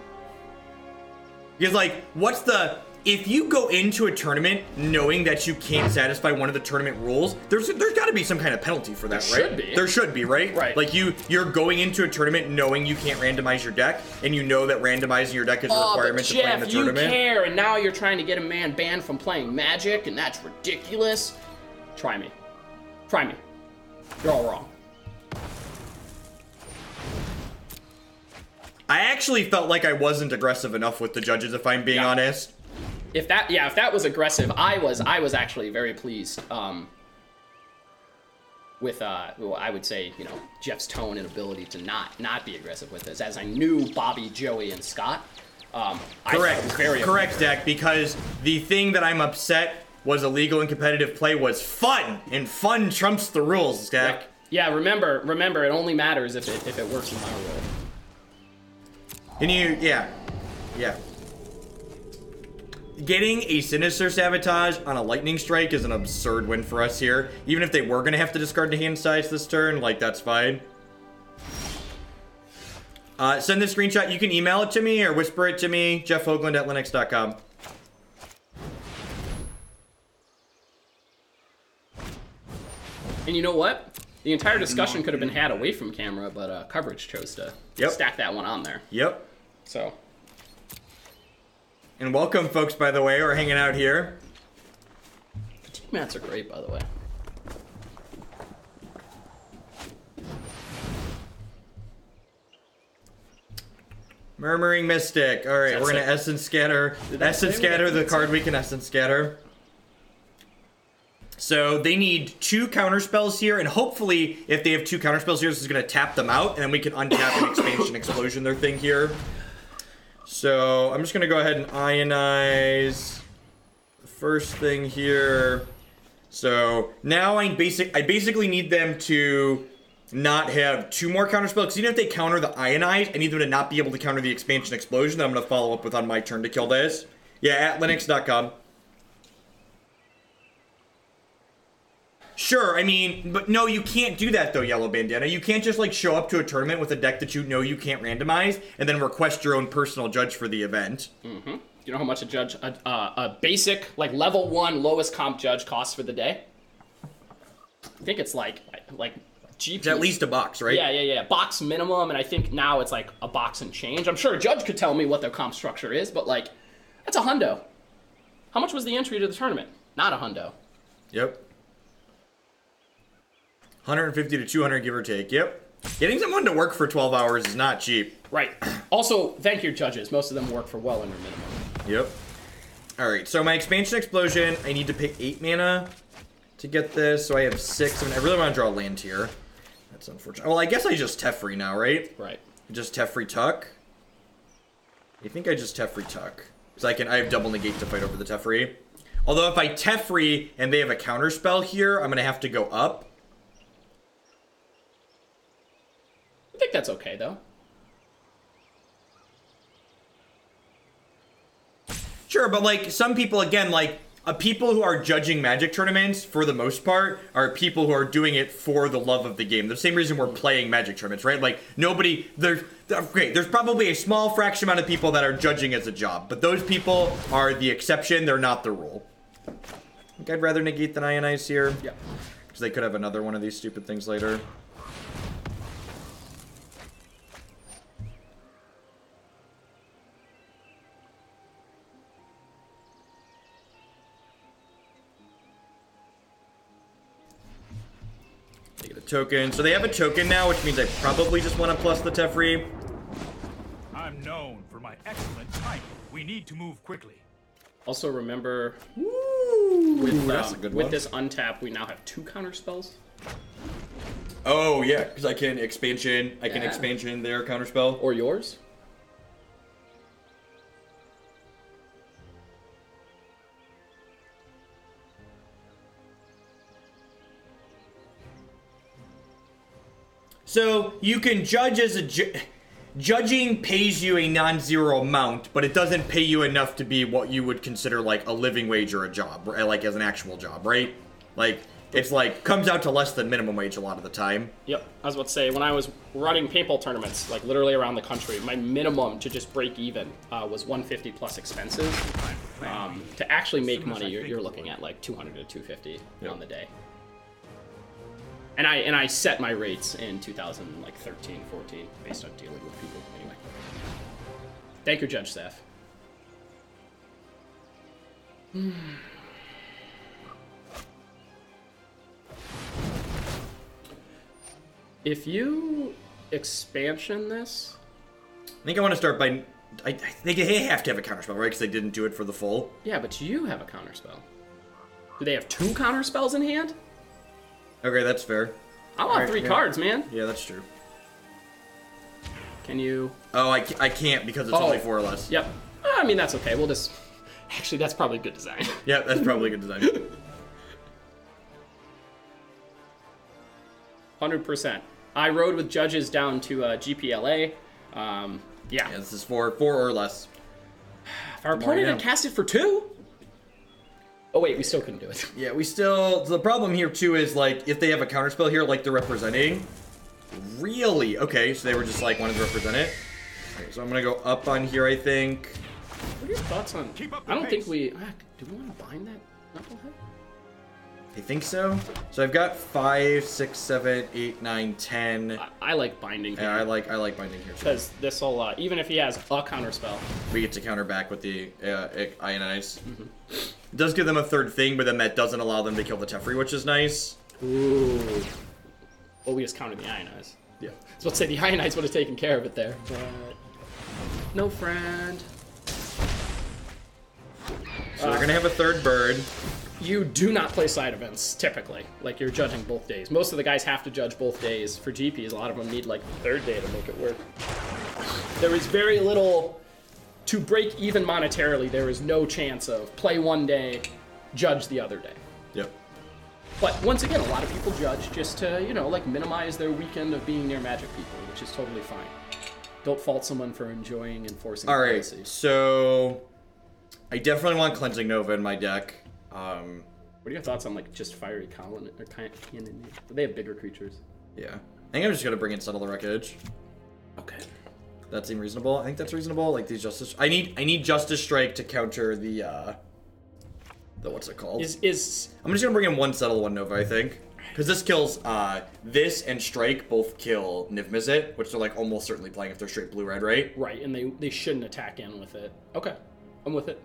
Because like, what's the... If you go into a tournament knowing that you can't satisfy one of the tournament rules, there's got to be some kind of penalty for that, right? Should be. There should be, right? Right. Like you're going into a tournament knowing you can't randomize your deck, and you know that randomizing your deck is a requirement to play in the tournament. You care, and now you're trying to get a man banned from playing Magic, and that's ridiculous. Try me. Try me. You're all wrong. I actually felt like I wasn't aggressive enough with the judges, if I'm being honest. If that was aggressive, I was actually very pleased with well, I would say, you know, Jeff's tone and ability to not be aggressive with this, as I knew Bobby, Joey, and Scott. Correct, correct, Dak, because the thing that I'm upset was illegal and competitive play was fun, and fun trumps the rules, Dak. Yeah, remember, it only matters if it works in my role. Can you, yeah. Getting a Sinister Sabotage on a Lightning Strike is an absurd win for us here. Even if they were going to have to discard the hand size this turn, like, that's fine. Send the screenshot. You can email it to me or whisper it to me, jeffhoagland@linux.com. And you know what? The entire discussion could have been had away from camera, but coverage chose to stack that one on there. Yep. So. And welcome, folks, by the way. We're hanging out here. Fatigue mats are great, by the way. Murmuring Mystic. All right, we're going to Essence Scatter. Essence Scatter, the card we can Essence Scatter. So they need 2 counterspells here, and hopefully, if they have 2 counterspells here, this is going to tap them out, and then we can untap an Expansion Explosion their thing here. So I'm just going to go ahead and Ionize the first thing here. So now I basically need them to not have 2 more counterspells, because even if they counter the Ionize, I need them to not be able to counter the Expansion Explosion that I'm going to follow up with on my turn to kill this. Yeah, at Linux.com. Sure, I mean, but no, you can't do that though, Yellow Bandana. You can't just like show up to a tournament with a deck that you know you can't randomize and then request your own personal judge for the event. Mm-hmm. You know how much a basic, like level 1 lowest comp judge costs for the day? I think it's like GP. It's at least a box, right? Yeah. Box minimum, and I think now it's like a box and change. I'm sure a judge could tell me what their comp structure is, but like, that's a hundo. How much was the entry to the tournament? Not a hundo. Yep. 150 to 200, give or take. Yep. Getting someone to work for 12 hours is not cheap. Right. Also, thank your judges. Most of them work for well under minimum. Yep. All right, so my Expansion Explosion, I need to pay 8 mana to get this, so I have 6. I really want to draw a land here. That's unfortunate. Well, I guess I just Teferi now, right? Right. Just Teferi Tuck. I think I just Teferi Tuck. Because I have double negate to fight over the Teferi. Although if I Teferi and they have a counterspell here, I'm going to have to go up. I think that's okay, though. Sure, but like some people, again, like people who are judging Magic tournaments, for the most part, are people who are doing it for the love of the game. The same reason we're playing Magic tournaments, right? Like nobody, there's probably a small fraction amount of people that are judging as a job, but those people are the exception, they're not the rule. I think I'd rather negate than Ionize here. Yeah. Because they could have another one of these stupid things later. Token. So they have a token now, which means I probably just want to plus the Teferi. I'm known for my excellent timing. We need to move quickly. Also remember, That's a good one. with this untap, we now have 2 counter spells. Oh yeah, because I can expansion their counterspell. Or yours. So you can judge as judging pays you a non-zero amount, but it doesn't pay you enough to be what you would consider like a living wage or a job, like as an actual job, right? Like it's like comes out to less than minimum wage a lot of the time. Yep, I was about to say, when I was running paintball tournaments, like literally around the country, my minimum to just break even was 150 plus expenses. To actually make money, you're looking at like 200 to 250 on the day. And I set my rates in 2013, 14, based on dealing with people. Anyway, thank you, judge staff. If you expansion this, I think I want to start by. I think they have to have a counterspell, right? Because they didn't do it for the full. Yeah, but you have a counterspell. Do they have 2 counterspells in hand? Okay, that's fair. I want 3 cards, man. Yeah, that's true. Can you? Oh, I can't because it's only 4 or less. Yep. I mean, that's okay. We'll just... Actually, that's probably good design. Yeah, that's probably good design. 100%. I rode with judges down to GPLA. Yeah, this is 4 or less. If our opponent had cast it for 2... Oh wait, we still couldn't do it. Yeah, we still... The problem here, too, is, like, if they have a counterspell here, like they're representing... Really? Okay, so they were just, like, wanted to represent it. Okay, so I'm gonna go up on here, I think. What are your thoughts on... I don't think we... do we want to bind that knucklehead? I think so. So I've got 5, 6, 7, 8, 9, 10. I like binding here. Yeah, I like binding here too. Because this will, even if he has a counter spell, we get to counter back with the Ionize. It does give them a third thing, but then that doesn't allow them to kill the Teferi, which is nice. Ooh. Well, we just countered the Ionize. Yeah. So let's say the Ionize would have taken care of it there. But no friend. So they're gonna have a third bird. You do not play side events, typically. Like, you're judging both days. Most of the guys have to judge both days. For GPs, a lot of them need, like, the third day to make it work. There is very little... To break even monetarily, there is no chance of play one day, judge the other day. Yep. But, once again, a lot of people judge just to, you know, like, minimize their weekend of being near Magic people, which is totally fine. Don't fault someone for enjoying and forcing policy. Alright, so... I definitely want Cleansing Nova in my deck. What are your thoughts on, like, just Fiery Colony or Cannon? They have bigger creatures. Yeah. I think I'm just gonna bring in Settle the Wreckage. Okay. That seems reasonable. I think that's reasonable. Like these Justice. I need Justice Strike to counter the what's it called? I'm just gonna bring in one Settle, one Nova. I think because this kills this and Strike both kill Niv-Mizzet, which they're like almost certainly playing if they're straight blue red, right? Right, and they shouldn't attack in with it. Okay, I'm with it.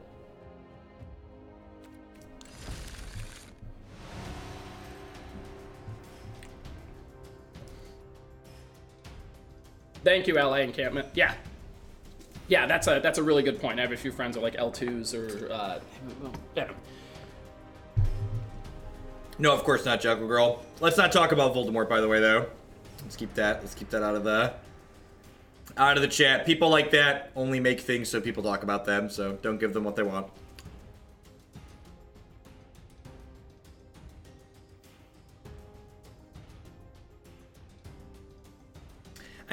Thank you, LA Encampment. Yeah. Yeah, that's a really good point. I have a few friends that are like L2s or, yeah. No, of course not, Juggle Girl. Let's not talk about Voldemort, by the way, though. Let's keep that out of the chat. People like that only make things so people talk about them, so don't give them what they want.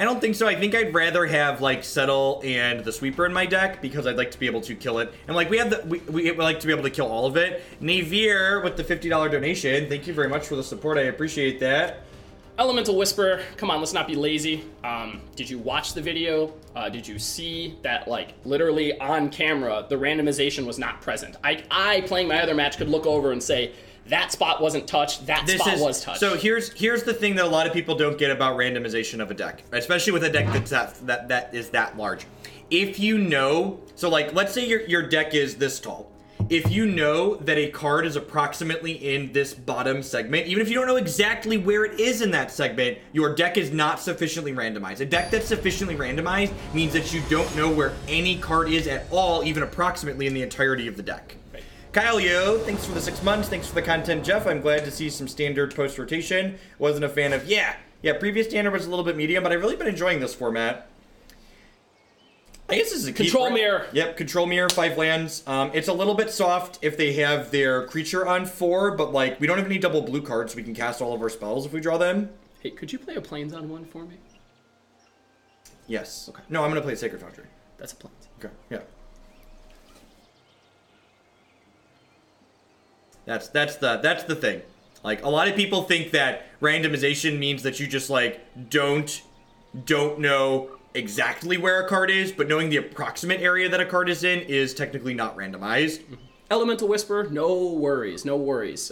I don't think so. I think I'd rather have like Settle and the Sweeper in my deck because I'd like to be able to kill it. And like we like to be able to kill all of it. Navier with the $50 donation. Thank you very much for the support. I appreciate that. Elemental Whisper, come on, let's not be lazy. Did you watch the video? Did you see that, like, literally on camera, the randomization was not present? I playing my other match, could look over and say, that spot wasn't touched, that spot was touched. So here's the thing that a lot of people don't get about randomization of a deck, especially with a deck that is that large. If you know, so like, let's say your deck is this tall. If you know that a card is approximately in this bottom segment, even if you don't know exactly where it is in that segment, your deck is not sufficiently randomized. A deck that's sufficiently randomized means that you don't know where any card is at all, even approximately in the entirety of the deck. Right. Kyle Yo, thanks for the 6 months. Thanks for the content, Jeff. I'm glad to see some standard post-rotation. Wasn't a fan of, yeah, previous standard was a little bit medium, but I've really been enjoying this format. I guess this is a Control Mirror. Yep, Control Mirror, 5 lands. It's a little bit soft if they have their creature on 4, but like we don't have any double blue cards, so we can cast all of our spells if we draw them. Hey, could you play a Plains on 1 for me? Yes. Okay. No, I'm gonna play Sacred Foundry. That's a Plains. Okay. Yeah. That's the thing. Like a lot of people think that randomization means that you just like don't know exactly where a card is, but knowing the approximate area that a card is in is technically not randomized. Elemental Whisper, no worries, no worries.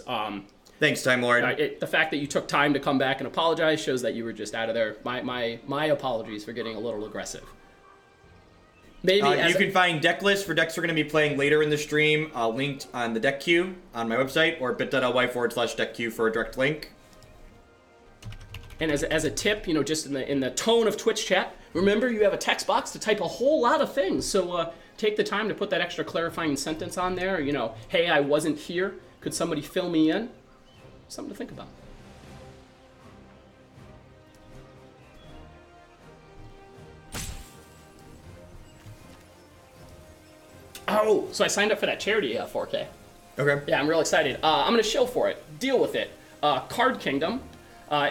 Thanks, Time Lord. The fact that you took time to come back and apologize shows that you were just out of there. My apologies for getting a little aggressive. Maybe you can find deck lists for decks we're going to be playing later in the stream, linked on the deck queue on my website, or bit.ly/deck queue for a direct link. And as a tip, you know, just in the tone of Twitch chat, remember you have a text box to type a whole lot of things. So take the time to put that extra clarifying sentence on there. You know, hey, I wasn't here. Could somebody fill me in? Something to think about. Oh, so I signed up for that charity 4K. Okay. Yeah, I'm real excited. I'm going to shill for it. Deal with it. Card Kingdom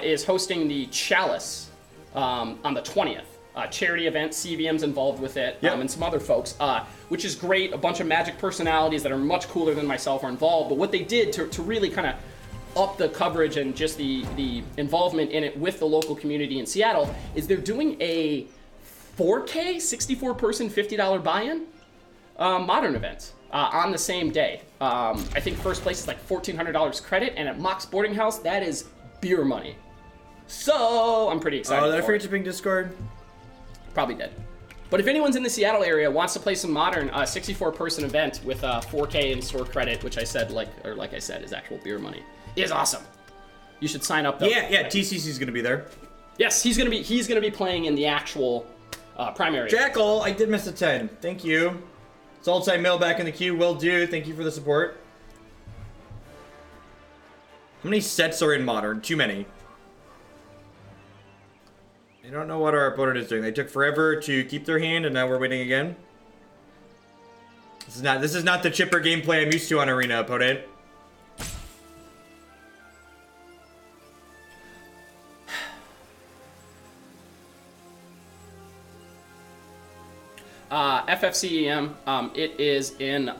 is hosting the Chalice on the 20th. Charity event, CVM's involved with it, yep. And some other folks, which is great. A bunch of Magic personalities that are much cooler than myself are involved. But what they did to really kind of up the coverage and just the involvement in it with the local community in Seattle is they're doing a 4K, 64-person, $50 buy-in modern event. on the same day. I think first place is like $1,400 credit, and at Mox Boarding House, that is beer money. So I'm pretty excited. Oh, did I forget it. to ping Discord? Probably did. But if anyone's in the Seattle area wants to play some Modern, 64-person event with 4K in store credit, which I said like I said is actual beer money, is awesome. You should sign up. Though. Yeah. TCC's gonna be there. Yes, he's gonna be playing in the actual primary. Jackal, I did miss a 10. Thank you. Saltside Mill back in the queue. Will do. Thank you for the support. How many sets are in Modern? Too many. I don't know what our opponent is doing. They took forever to keep their hand, and now we're waiting again. This is not the chipper gameplay I'm used to on Arena, opponent. FFCEM, it is in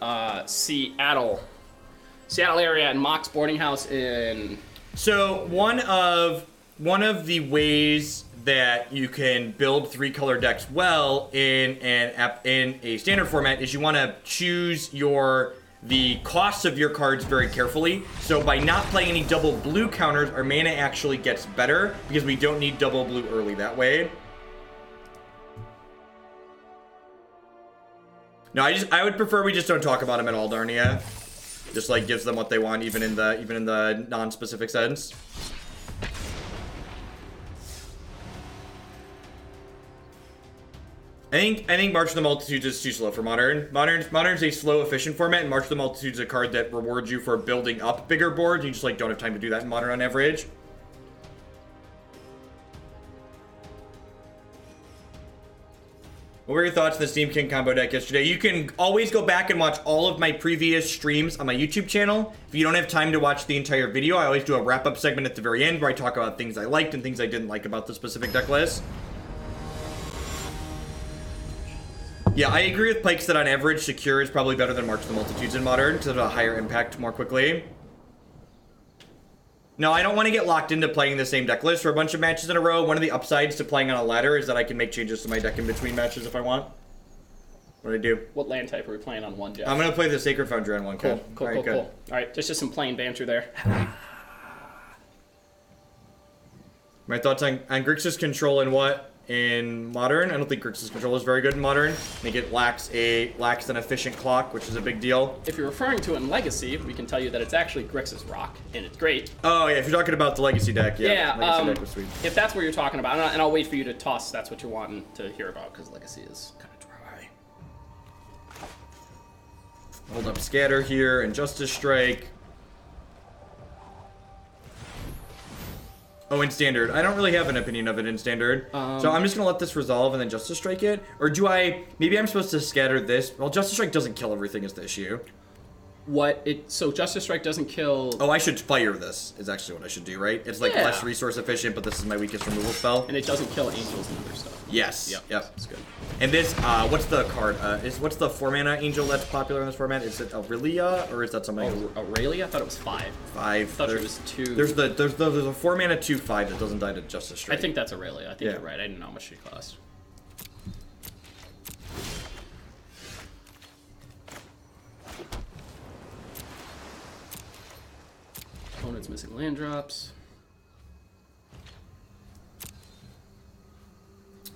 Seattle area, and Mox Boarding House in. So one of the ways that you can build 3-color decks well in a standard format is you want to choose the costs of your cards very carefully. So by not playing any double blue counters, our mana actually gets better because we don't need double blue early that way. No, I would prefer we just don't talk about them at all, Darnia. Just like gives them what they want, even in the non-specific sense. I think March of the Multitudes is too slow for Modern. Modern's a slow, efficient format, and March of the Multitudes is a card that rewards you for building up bigger boards. You just like don't have time to do that in Modern on average. What were your thoughts on the Steam King combo deck yesterday? You can always go back and watch all of my previous streams on my YouTube channel. If you don't have time to watch the entire video, I always do a wrap-up segment at the very end where I talk about things I liked and things I didn't like about the specific deck list. Yeah, I agree with Pikes that on average, Secure is probably better than March of the Multitudes in Modern because of a higher impact more quickly. No, I don't want to get locked into playing the same deck list for a bunch of matches in a row. One of the upsides to playing on a ladder is that I can make changes to my deck in between matches if I want. What do I do? What land type are we playing on one, Jeff? I'm going to play the Sacred Foundry on one. Cool. Cool. All right, just some plain banter there. My thoughts on Grixis control and what? In Modern, I don't think Grixis control is very good in Modern. I think it lacks an efficient clock, which is a big deal. If you're referring to it in Legacy, we can tell you that it's actually Grixis Rock, and it's great. Oh yeah, if you're talking about the Legacy deck, yeah. Legacy deck was sweet. If that's what you're talking about, and I'll wait for you to toss that's what you're wanting to hear about, because Legacy is kind of dry. Hold up Scatter here, and Justice Strike. Oh, in Standard. I don't really have an opinion of it in Standard. So I'm just going to let this resolve and then Justice Strike it. Or do I... Maybe I'm supposed to scatter this. Well, Justice Strike doesn't kill everything is the issue. So Justice Strike doesn't kill... Oh, I should fire this is actually what I should do, right? It's like less resource efficient, but this is my weakest removal spell. And it doesn't kill angels and other stuff. Yes. Yep. That's good. And this, what's the card? What's the 4-mana angel that's popular in this format? Is it Aurelia, or is that something? Aurelia? I thought it was 5. 5. I thought it was 2. There's a 4-mana 2/5 that doesn't die to Justice Strike. I think that's Aurelia. I think you're right. I didn't know how much she cost. Opponent's missing land drops.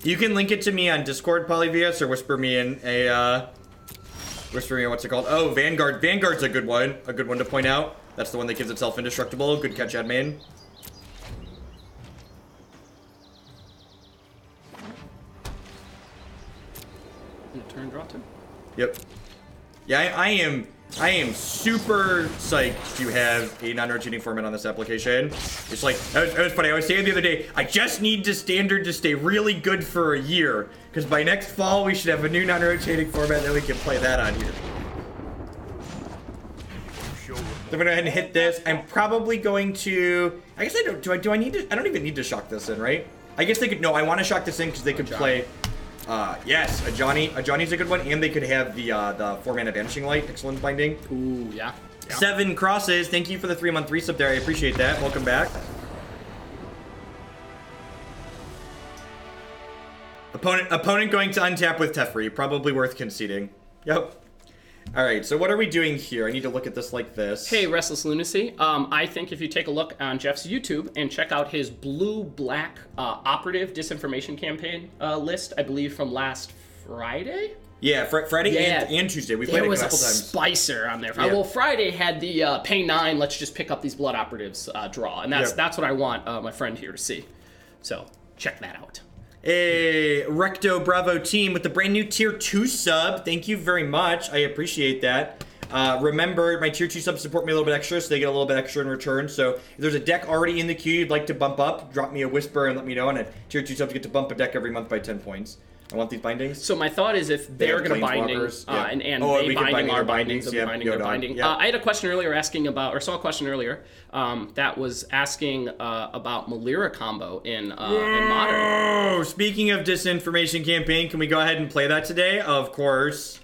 You can link it to me on Discord, Polyvius, or whisper me in what's it called? Oh, Vanguard. Vanguard's a good one. A good one to point out. That's the one that gives itself indestructible. Good catch, admin. And a turn draw too. Yep. Yeah, I am super psyched to have a non-rotating format on this application. It's like, it was funny, I was saying the other day, I just need the Standard to stay really good for a year, because by next fall we should have a new non-rotating format that we can play that on here. So I'm gonna go ahead and hit this. I'm probably going to, I guess I don't, do I need to, I don't even need to shock this in, right? I guess they could, no, I want to shock this in because they could play, yes, a Johnny's a good one, and they could have the 4-mana Vanishing Light, excellent binding. Ooh, yeah. 7 crosses, thank you for the 3-month resub there, I appreciate that, welcome back. Opponent going to untap with Teferi, probably worth conceding. Yep. All right, so what are we doing here? I need to look at this like this. Hey, Restless Lunacy. I think if you take a look on Jeff's YouTube and check out his blue-black operative disinformation campaign list, I believe from last Friday? Yeah, Friday and Tuesday. We played it a couple times. There was a spicer on there. Yeah. Well, Friday had the pay 9, let's just pick up these blood operatives draw. And that's what I want my friend here to see. So, check that out. Hey, Recto Bravo team with the brand new tier 2 sub. Thank you very much. I appreciate that. Remember, my tier 2 subs support me a little bit extra, so they get a little bit extra in return. So if there's a deck already in the queue you'd like to bump up, drop me a whisper and let me know. And tier 2 subs get to bump a deck every month by 10 points. I want these bindings. So my thought is if they're going to binding, and they binding our bindings, and binding their binding. I had a question earlier asking about, or saw a question earlier that was asking about Malira combo in Modern. Oh, speaking of disinformation campaign, can we go ahead and play that today? Of course.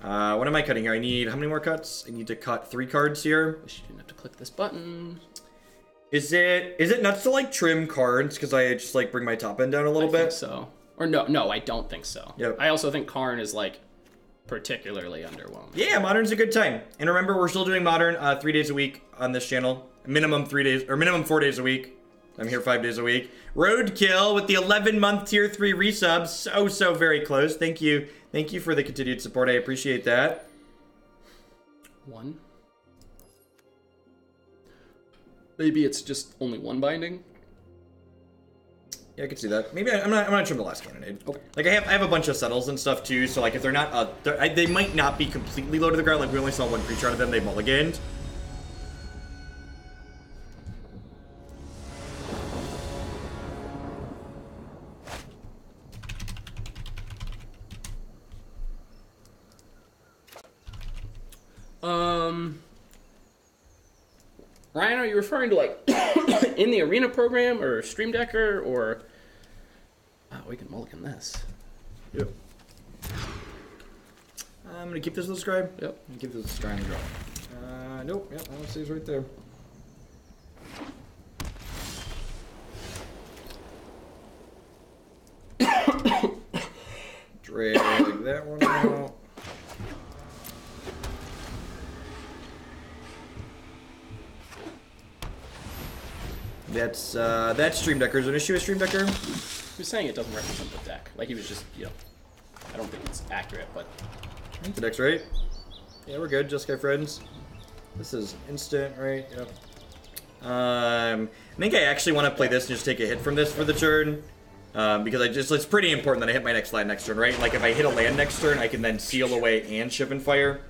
What am I cutting here? I need, how many more cuts? I need to cut 3 cards here. Wish you didn't have to click this button. Is it nuts to like trim cards because I just like bring my top end down a little bit? I think so. Or no, I don't think so. Yep. I also think Karn is like particularly underwhelming. Yeah, Modern's a good time. And remember, we're still doing Modern 3 days a week on this channel. Minimum 3 days, or minimum 4 days a week. I'm here 5 days a week. Roadkill with the 11-month tier 3 resubs. So very close. Thank you. Thank you for the continued support. I appreciate that. 1. Maybe it's just only 1 binding. Yeah, I can see that. Maybe I'm not trim the last candidate. Okay. Like I have a bunch of settles and stuff too. So like if they're not, they might not be completely low to the ground. Like we only saw 1 creature out of them. They mulliganed. Ryan, are you referring to like in the arena program or Stream Decker or? Oh, we can mulligan this. Yep. I'm gonna keep this as a scribe. Yep. And keep this as a scribe and draw. Nope. Yep. That one stays right there. Drag that one out. That's Stream Decker. Is there an issue with Stream Decker? He was saying it doesn't represent the deck. Like he was just, I don't think it's accurate, but. I think the deck's right. Yeah, we're good. Jeskai friends. This is instant, right? Yep. I think I actually want to play this and just take a hit from this for the turn. Because it's pretty important that I hit my next land next turn, right? Like if I hit a land next turn, I can then seal away and Shivan Fire.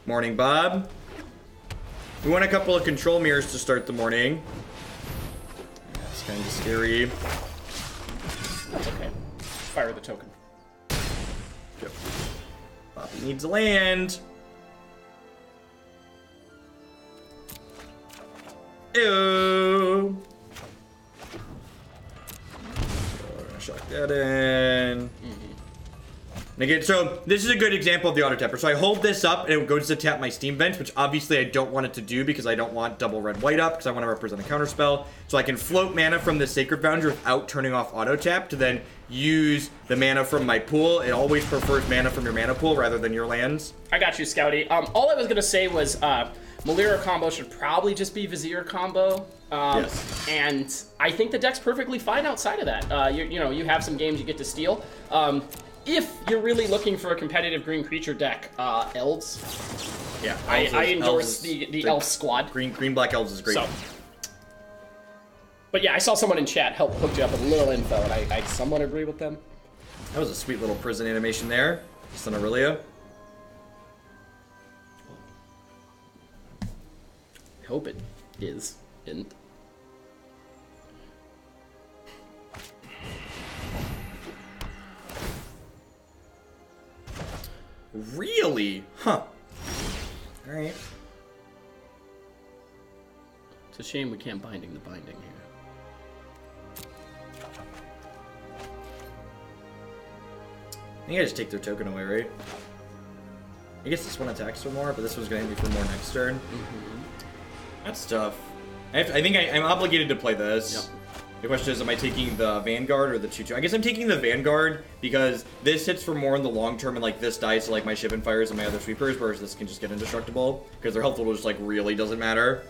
Morning, Bob. We want a couple of control mirrors to start the morning. That's kind of scary. That's okay. Fire the token. Yep. Bobby needs a land. Ew. Shock that in. And again, so this is a good example of the auto tapper. So I hold this up and it goes to tap my Steam Vent, which obviously I don't want it to do because I don't want double red white up because I want to represent a counterspell. So I can float mana from the Sacred Foundry without turning off auto tap to then use the mana from my pool. It always prefers mana from your mana pool rather than your lands. I got you, Scouty. All I was gonna say was Malira combo should probably just be Vizier combo. Yes. And I think the deck's perfectly fine outside of that. You have some games you get to steal. If you're really looking for a competitive green creature deck, Elves. Yeah, I endorse the Elf squad. Green black Elves is great. So, but yeah, I saw someone in chat hooked you up with a little info, and I somewhat agree with them. That was a sweet little prison animation there. Just on Aurelia. I hope it isn't. Really? Huh. Alright. It's a shame we can't binding the binding here. I think I just take their token away, right? I guess this one attacks for more, but this one's gonna hit me for more next turn. That's tough. I think I'm obligated to play this. Yep. The question is, am I taking the Vanguard or the 2/2? I guess I'm taking the Vanguard because this hits for more in the long term, and like this dies to like my Shivan Fires and my other sweepers, whereas this can just get indestructible because their health total just like really doesn't matter.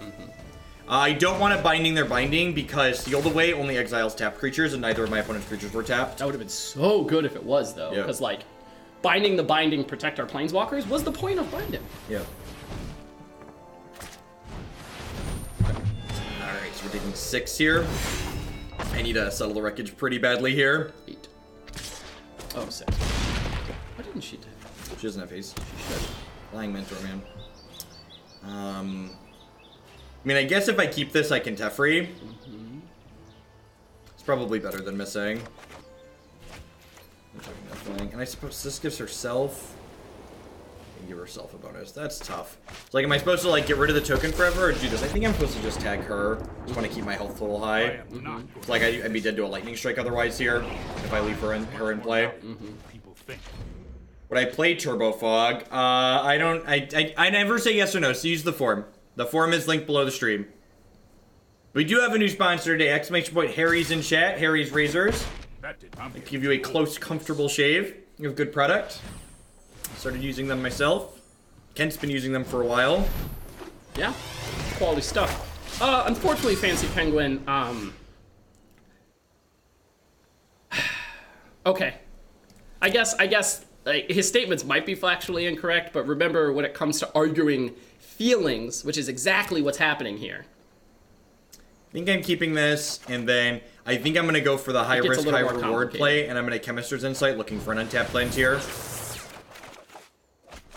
I don't want it binding their binding because Sealed Away only exiles tapped creatures, and neither of my opponent's creatures were tapped. That would have been so good if it was, though, because like binding the binding protect our planeswalkers was the point of binding. Yeah. Alright, so we're taking 6 here. I need to settle the wreckage pretty badly here. 8. Oh, 6. Why didn't she take? She doesn't have haste. She should. Flying Mentor, man. I mean, I guess if I keep this, I can Teferi. It's probably better than missing. And I suppose this gives herself... And give herself a bonus. That's tough. So, like, am I supposed to, like, get rid of the token forever or do this? I think I'm supposed to just tag her. Just want to keep my health total high. It's like I'd be dead to a lightning strike otherwise here if I leave her in play. People think. Would I play Turbo Fog? I never say yes or no, so use the form. The form is linked below the stream. We do have a new sponsor today. Exclamation point Harry's in chat. Harry's Razors. That did not Give you a close, comfortable shave. You have good product. Started using them myself. Kent's been using them for a while. Yeah, quality stuff. Unfortunately, Fancy Penguin, okay. I guess like, his statements might be factually incorrect, but remember when it comes to arguing feelings, which is exactly what's happening here. I think I'm keeping this, and then I think I'm going to go for the high risk, high reward play, and I'm going to Chemister's Insight, looking for an untapped land here.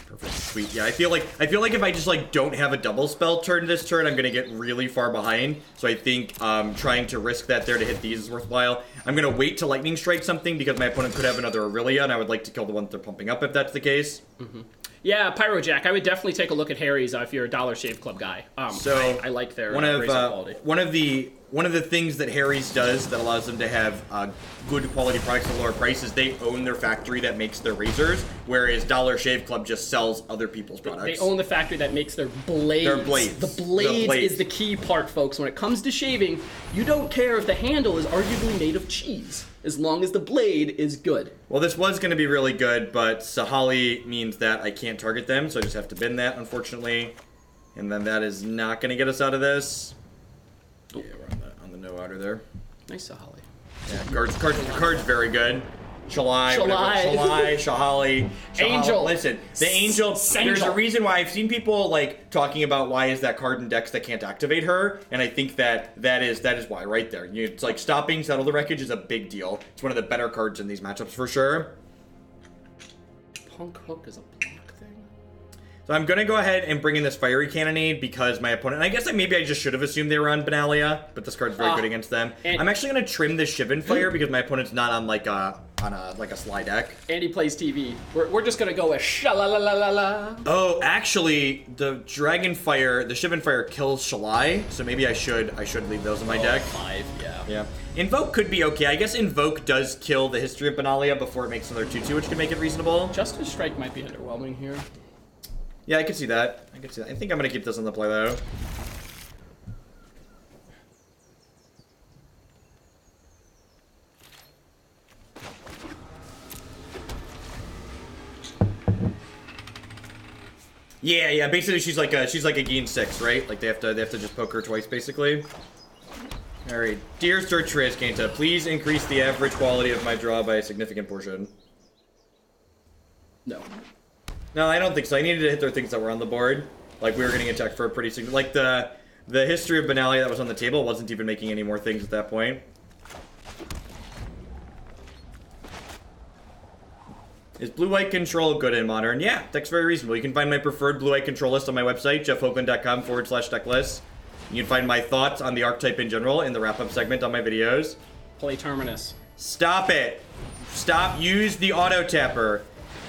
Perfect, sweet. Yeah, I feel like if I just like don't have a double spell turn this turn, I'm going to get really far behind. So I think trying to risk that there to hit these is worthwhile. I'm going to wait to lightning strike something because my opponent could have another Aurelia, and I would like to kill the one that they're pumping up if that's the case. Yeah, Pyrojack, I would definitely take a look at Harry's if you're a Dollar Shave Club guy. So I like their quality. One of the things that Harry's does that allows them to have good quality products at lower prices, they own their factory that makes their razors, whereas Dollar Shave Club just sells other people's products. They own the factory that makes their blades. Their blades. The blades is the key part, folks. When it comes to shaving, you don't care if the handle is arguably made of cheese, as long as the blade is good. Well, this was going to be really good, but Sahali means that I can't target them, so I just have to bin that, unfortunately. And then that is not going to get us out of this. Yeah, we're on the no outer there. Nice Sahali. Yeah, card's very good. Shahali. Angel. Listen, the Angel, there's a reason why I've seen people, like, talking about why is that card in decks that can't activate her, and I think that is why, right there. It's like, stopping Settle the Wreckage is a big deal. It's one of the better cards in these matchups, for sure. Punk Hook is a block thing? So I'm going to go ahead and bring in this Fiery Cannonade because my opponent... I guess maybe I just should have assumed they were on Benalia, but this card's very good against them. I'm actually going to trim this Shivan Fire because my opponent's not on like a slide deck. Andy plays TV. We're just going to go with sha-la-la-la-la-la. Oh, actually, the Dragon Fire, the Shivan Fire kills Shalai, so maybe I should leave those in my deck. 5, yeah. Yeah. Invoke could be okay. I guess Invoke does kill the History of Benalia before it makes another 2/2, which could make it reasonable. Justice Strike might be underwhelming here. Yeah, I could see that. I think I'm going to keep this on the play, though. Yeah. Basically, she's like a gain 6, right? Like they have to just poke her twice, basically. All right, dear Sir Azcanta, please increase the average quality of my draw by a significant portion. No. No, I don't think so. I needed to hit their things that were on the board. Like, we were getting attacked for a pretty significant... Like, the History of Benalia that was on the table wasn't even making any more things at that point. Is blue-white control good in Modern? Yeah, that's very reasonable. You can find my preferred blue-white control list on my website, jeffhoagland.com/decklist. You can find my thoughts on the archetype in general in the wrap-up segment on my videos. Play Terminus. Stop it. Stop. Use the auto-tapper.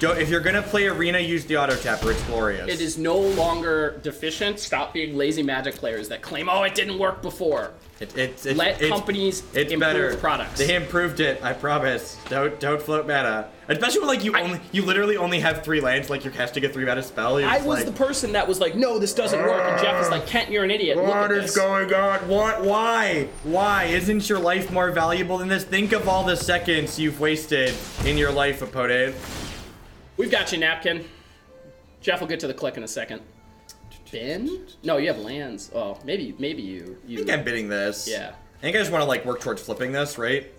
if you're gonna play Arena, use the auto tapper. It's glorious. It is no longer deficient. Stop being lazy Magic players that claim, oh, it didn't work before. Let companies improve products. They improved it, I promise. Don't float meta. Especially when like you literally only have 3 lands, like you're casting a 3-mana spell. I was the person that was like, no, this doesn't work, and Jeff is like, Kent, you're an idiot. What is going on? What? Why? Why? Isn't your life more valuable than this? Think of all the seconds you've wasted in your life, opponent. We've got you, Napkin. Jeff will get to the click in a second. Bin? No, you have lands. Oh, maybe you. I think I'm bidding this. Yeah. I think I just want to like work towards flipping this, right?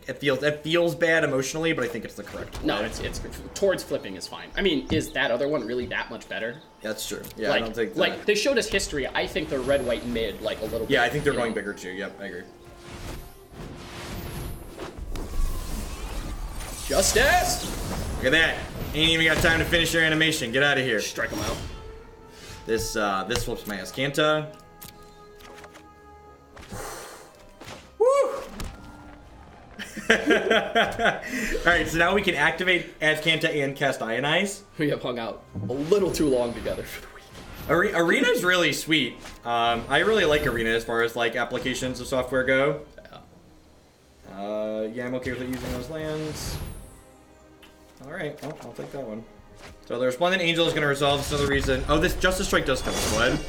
It feels bad emotionally, but I think it's the correct play. No, it's towards flipping is fine. I mean, is that other one really that much better? That's true. Yeah, like, I don't think that. Like they showed us history. I think they're red, white, mid like a little bit. Yeah, I think they're going bigger too. Yep, I agree. Justice! Look at that. Ain't even got time to finish your animation. Get out of here. Strike them out. This flips my Azcanta. Woo! Alright, so now we can activate Azcanta and cast Ionize. We have hung out a little too long together for the week. Arena's really sweet. I really like Arena as far as like applications of software go. Yeah, I'm okay with it using those lands. Alright, well, I'll take that one. So there's one that Angel is going to resolve. This is another reason. Oh, this Justice Strike does come with blood.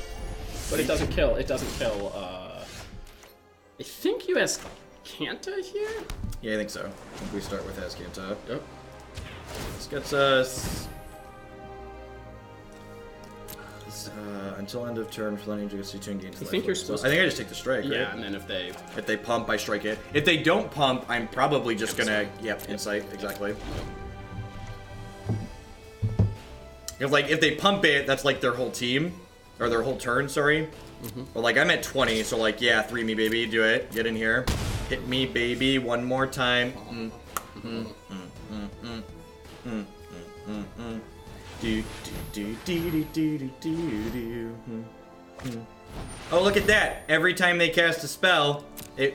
But it doesn't kill. It doesn't kill. I think you Azcanta here? Yeah, I think so. I think we start with Azcanta. Yep. This gets us... until end of turn, for Angel gets C2 and gains life. I think you're supposed to... I think I just take the strike, right? Yeah, and then if they pump, I strike it. If they don't pump, I'm probably just gonna... Yep, Insight, exactly. If like if they pump it, that's like their whole team, or their whole turn. Sorry. But like I'm at 20, so like yeah, 3 me baby, do it. Get in here, hit me baby one more time. Oh, look at that! Every time they cast a spell, they're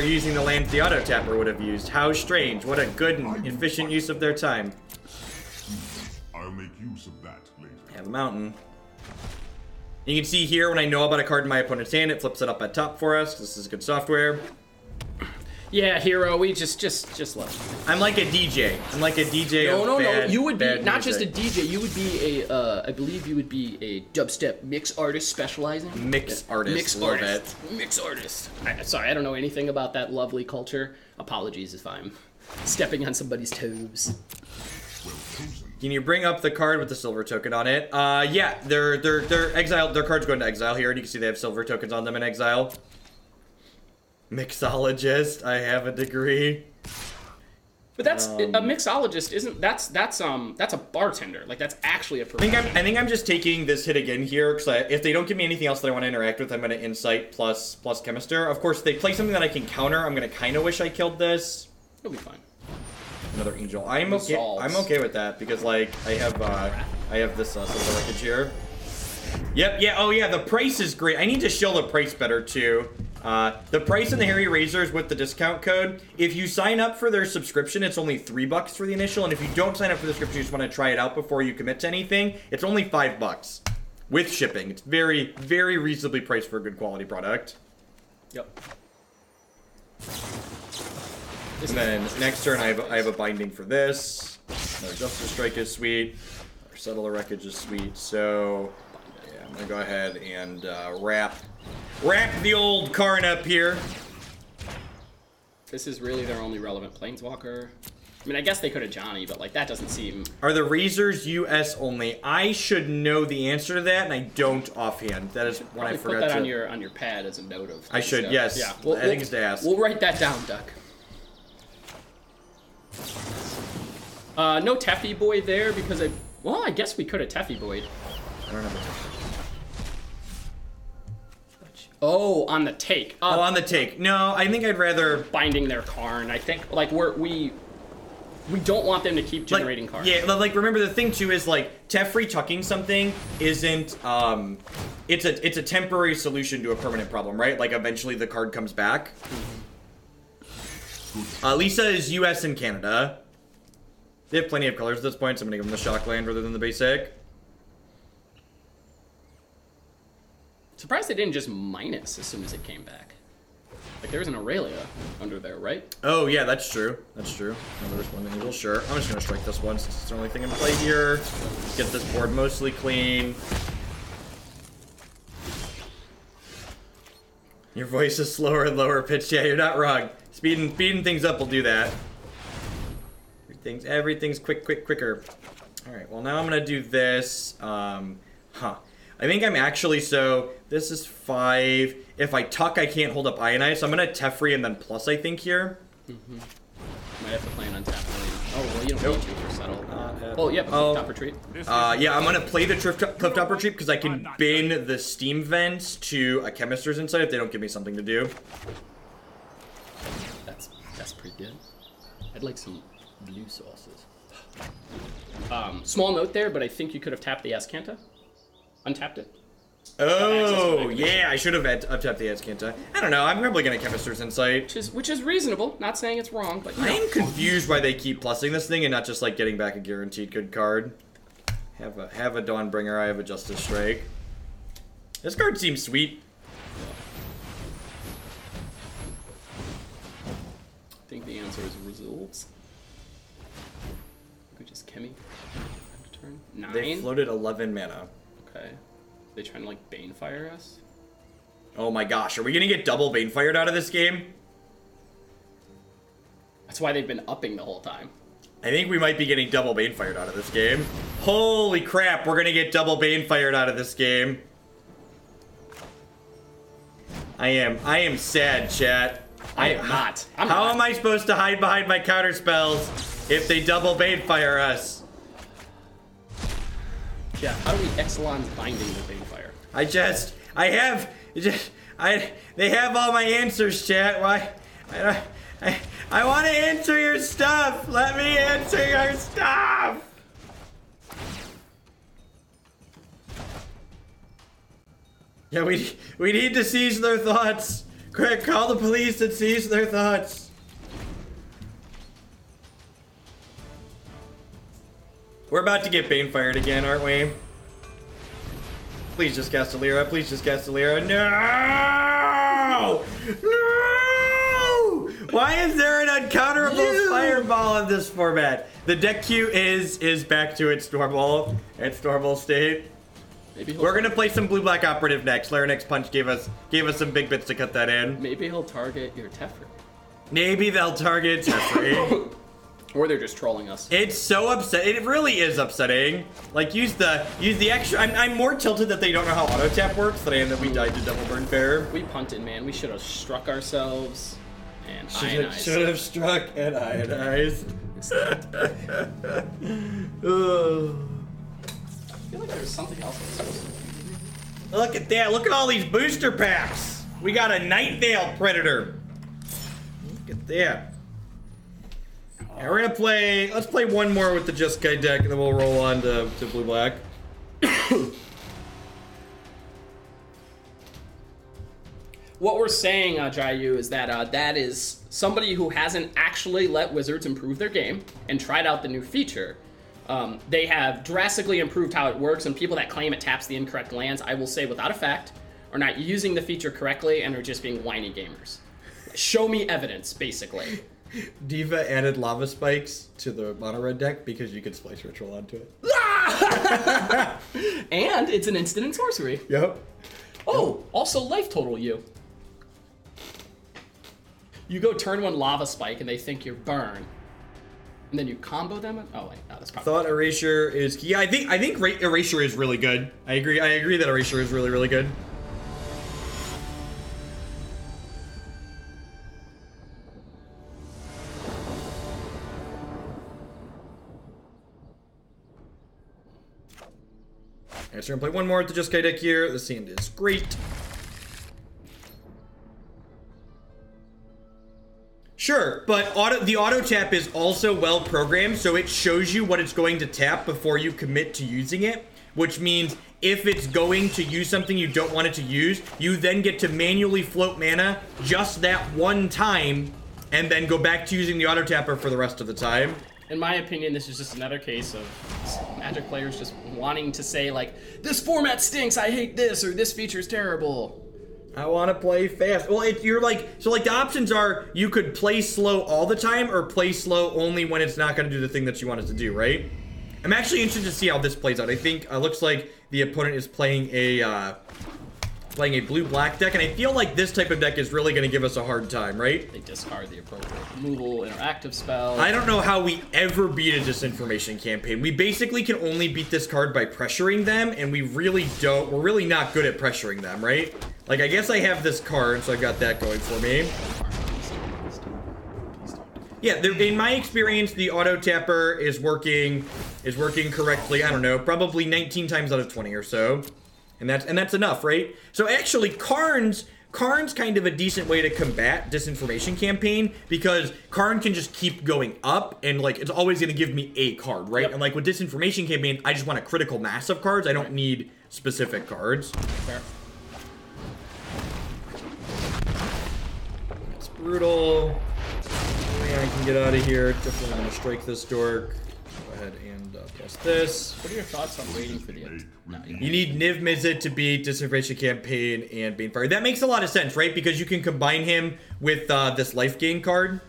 using the lands the auto tapper would have used. How strange! What a good and efficient use of their time. I'll make use of that later. Have a mountain. You can see here when I know about a card in my opponent's hand, it flips it up at top for us. This is good software. Yeah, hero, we just love it. I'm like a DJ. I'm like a DJ. No. You would be not just a DJ. You would be a, I believe you would be a dubstep mix artist specializing. Mix artist. Love it. Mix artist. Sorry, I don't know anything about that lovely culture. Apologies if I'm stepping on somebody's toes. Well chosen. Can you bring up the card with the silver token on it? Yeah, they're exiled. Their card's going to exile here, and you can see they have silver tokens on them in exile. Mixologist, I have a degree. But that's a mixologist isn't that's a bartender. Like that's actually a profession. I think I'm just taking this hit again here because if they don't give me anything else that I want to interact with, I'm going to Insight plus Chemister. Of course, if they play something that I can counter, I'm going to kind of wish I killed this. It'll be fine. Another Angel. I'm okay with that because like I have this Settle the Wreckage here. Yep. Yeah. Oh yeah. The price is great. I need to show the price better too. The price in the Harry Razors with the discount code, if you sign up for their subscription, it's only $3 for the initial, and if you don't sign up for the subscription, you just want to try it out before you commit to anything, it's only $5 with shipping. It's very, very reasonably priced for a good quality product. Yep. And then next turn, I have a binding for this. Another Justice Strike is sweet. Our Settle the Wreckage is sweet. So yeah, I'm gonna go ahead and wrap the old Karn up here. This is really their only relevant planeswalker. I mean, I guess they could have Johnny, but like that doesn't seem. Are the Razors US only? I should know the answer to that, and I don't offhand. That is what I forgot put that to. on your pad as a note of. I should, yes. Yeah, I think it's to ask. We'll write that down, Duck. No Teffi boy there because I guess we could have Teffi boyed. I don't have a Teffi. Oh, on the take. On the take. No, I think I'd rather binding their Karn. I think like we don't want them to keep generating Karn. Yeah, like remember the thing too is like Teferi tucking something isn't it's a temporary solution to a permanent problem, right? Like eventually the card comes back. Lisa is US and Canada. They have plenty of colors at this point, so I'm gonna give them the shock land rather than the basic. Surprised they didn't just minus as soon as it came back. Like, there was an Aurelia under there, right? Oh, yeah, that's true. That's true. Another Resplendent Angel, sure. I'm just gonna strike this one since it's the only thing in play here. Get this board mostly clean. Your voice is slower and lower pitched. Yeah, you're not wrong. Speeding things up will do that. Everything's quicker. Alright, well now I'm gonna do this. I think I'm actually, so this is 5. If I tuck, I can't hold up Ionize, so I'm gonna Teferi and then plus, I think, here. Mm-hmm. Might have to play an untapped. Oh, well, you don't need to for Settle. Oh, yeah, oh. Clifftop Retreat. Yeah, I'm gonna play the Clifftop Retreat because I can bin the Steam Vents to a Chemister's Insight if they don't give me something to do. That's pretty good. I'd like some blue sauces. Small note there, but I think you could have tapped the Azcanta. Untapped it. Oh, yeah, I should have untapped the Azcanta. I don't know, I'm probably gonna Chemister's Insight. Which is reasonable, not saying it's wrong, but I am confused why they keep plussing this thing and not just like getting back a guaranteed good card. Have a Dawnbringer, I have a Justice Strike. This card seems sweet. I think the answer is results. Which is Chemi. Turn 9. They floated 11 mana. Okay. They trying to like Banefire us? Oh my gosh, are we gonna get double Banefired out of this game? That's why they've been upping the whole time. I think we might be getting double Banefired out of this game. Holy crap, we're gonna get double Banefired out of this game. I am sad, chat. I am not. How am I supposed to hide behind my counter spells if they double Banefire us? Yeah, how do we Ixalan's binding the Banefire? They have all my answers, chat. Why? I want to answer your stuff. Let me answer your stuff. Yeah, we need to seize their thoughts. Quick, call the police and seize their thoughts. We're about to get Banefired again, aren't we? Please just cast a Lyra. Please just cast a Lyra. No! No! Why is there an uncounterable fireball in this format? The deck queue is back to its normal state. Maybe we're gonna play some blue-black operative next. Larynx Punch gave us some big bits to cut that in. Maybe he'll target your Teferi. Maybe they'll target Teferi. Or they're just trolling us. It's so upsetting. It really is upsetting. Like, use the extra. I'm more tilted that they don't know how auto tap works than I am that we died to double burn fair. We punted, man. We should have struck ourselves and ionized. Should have struck and ionized. I feel like there's something else. Look at that. Look at all these booster packs. We got a Night Veil Predator. Look at that. Yeah, we're gonna play. Let's play one more with the Jeskai deck, and then we'll roll on to blue black. What we're saying, Jayu, is that that is somebody who hasn't actually let Wizards improve their game and tried out the new feature. They have drastically improved how it works, and people that claim it taps the incorrect lands, I will say without a fact, are not using the feature correctly and are just being whiny gamers. Show me evidence, basically. Diva added lava spikes to the mono red deck because you could splice ritual onto it. And it's an instant and sorcery. Yep. Oh, also life total you. You go turn 1 lava spike and they think you're burn. And then you combo them? Oh wait, no, that's probably Thought Erasure is key. I think Erasure is really good. I agree that Erasure is really, really good. Alright, so we're gonna play one more with the Jeskai deck here. The sand is great. Sure, but the auto tap is also well programmed, so it shows you what it's going to tap before you commit to using it, which means if it's going to use something you don't want it to use, you then get to manually float mana just that one time, and then go back to using the auto tapper for the rest of the time. In my opinion, this is just another case of Magic players just wanting to say, like, this format stinks, I hate this, or this feature's terrible. I want to play fast. Well, you're like, so like the options are you could play slow all the time or play slow only when it's not going to do the thing that you want it to do, right? I'm actually interested to see how this plays out. I think looks like the opponent is playing a blue-black deck, and I feel like this type of deck is really going to give us a hard time, right? They discard the appropriate removal, interactive spell. I don't know how we ever beat a Disinformation campaign. We basically can only beat this card by pressuring them, and we really don't. We're really not good at pressuring them, right? Like, I guess I have this card, so I've got that going for me. Yeah, in my experience, the auto tapper is working correctly. I don't know, probably 19 times out of 20 or so. And that's enough, right? So actually, Karn's kind of a decent way to combat Disinformation campaign, because Karn can just keep going up, and like it's always going to give me a card, right? Yep. And like with Disinformation campaign, I just want a critical mass of cards. I don't need specific cards. Fair. That's brutal. I can get out of here. Definitely going to strike this dork. Go ahead and plus this. What are your thoughts on waiting for the end? No, you need Niv Mizzet to beat Disinformation Campaign and Bane Fire. That makes a lot of sense, right? Because you can combine him with this life gain card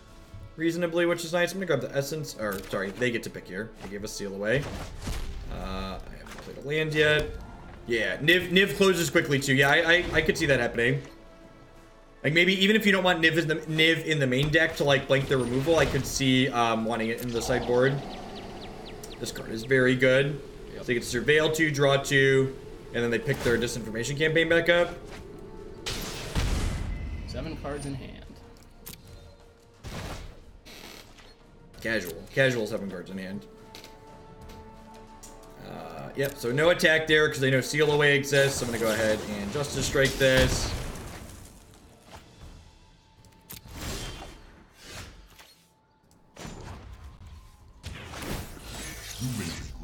reasonably, which is nice. I'm going to grab the Essence. Or, sorry, they get to pick here. They gave us Seal Away. I haven't played a land yet. Yeah, Niv closes quickly too. Yeah, I could see that happening. Like maybe even if you don't want Niv in the main deck to like blank the removal, I could see wanting it in the sideboard. This card is very good. Yep. So they get to Surveil 2, draw 2, and then they pick their Disinformation campaign back up. 7 cards in hand. Casual 7 cards in hand. Yep, so no attack there because they know Seal Away exists. So I'm going to go ahead and Justice Strike this.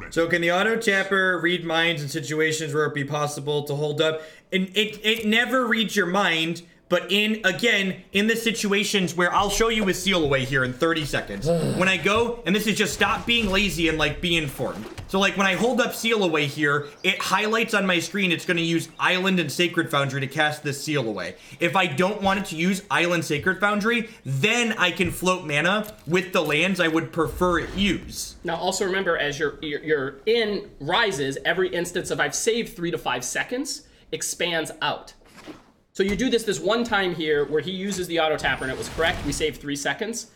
So can the auto tapper read minds in situations where it be possible to hold up? And it never reads your mind, but in the situations where I'll show you with Seal Away here in 30 seconds. When I go, and this is just stop being lazy and like be informed. So like when I hold up Seal Away here, it highlights on my screen it's going to use Island and Sacred Foundry to cast this Seal Away. If I don't want it to use Island Sacred Foundry, then I can float mana with the lands I would prefer it use. Now also remember, as your in rises, every instance of I've saved 3 to 5 seconds expands out. So you do this one time here where he uses the auto tapper and it was correct. We saved 3 seconds.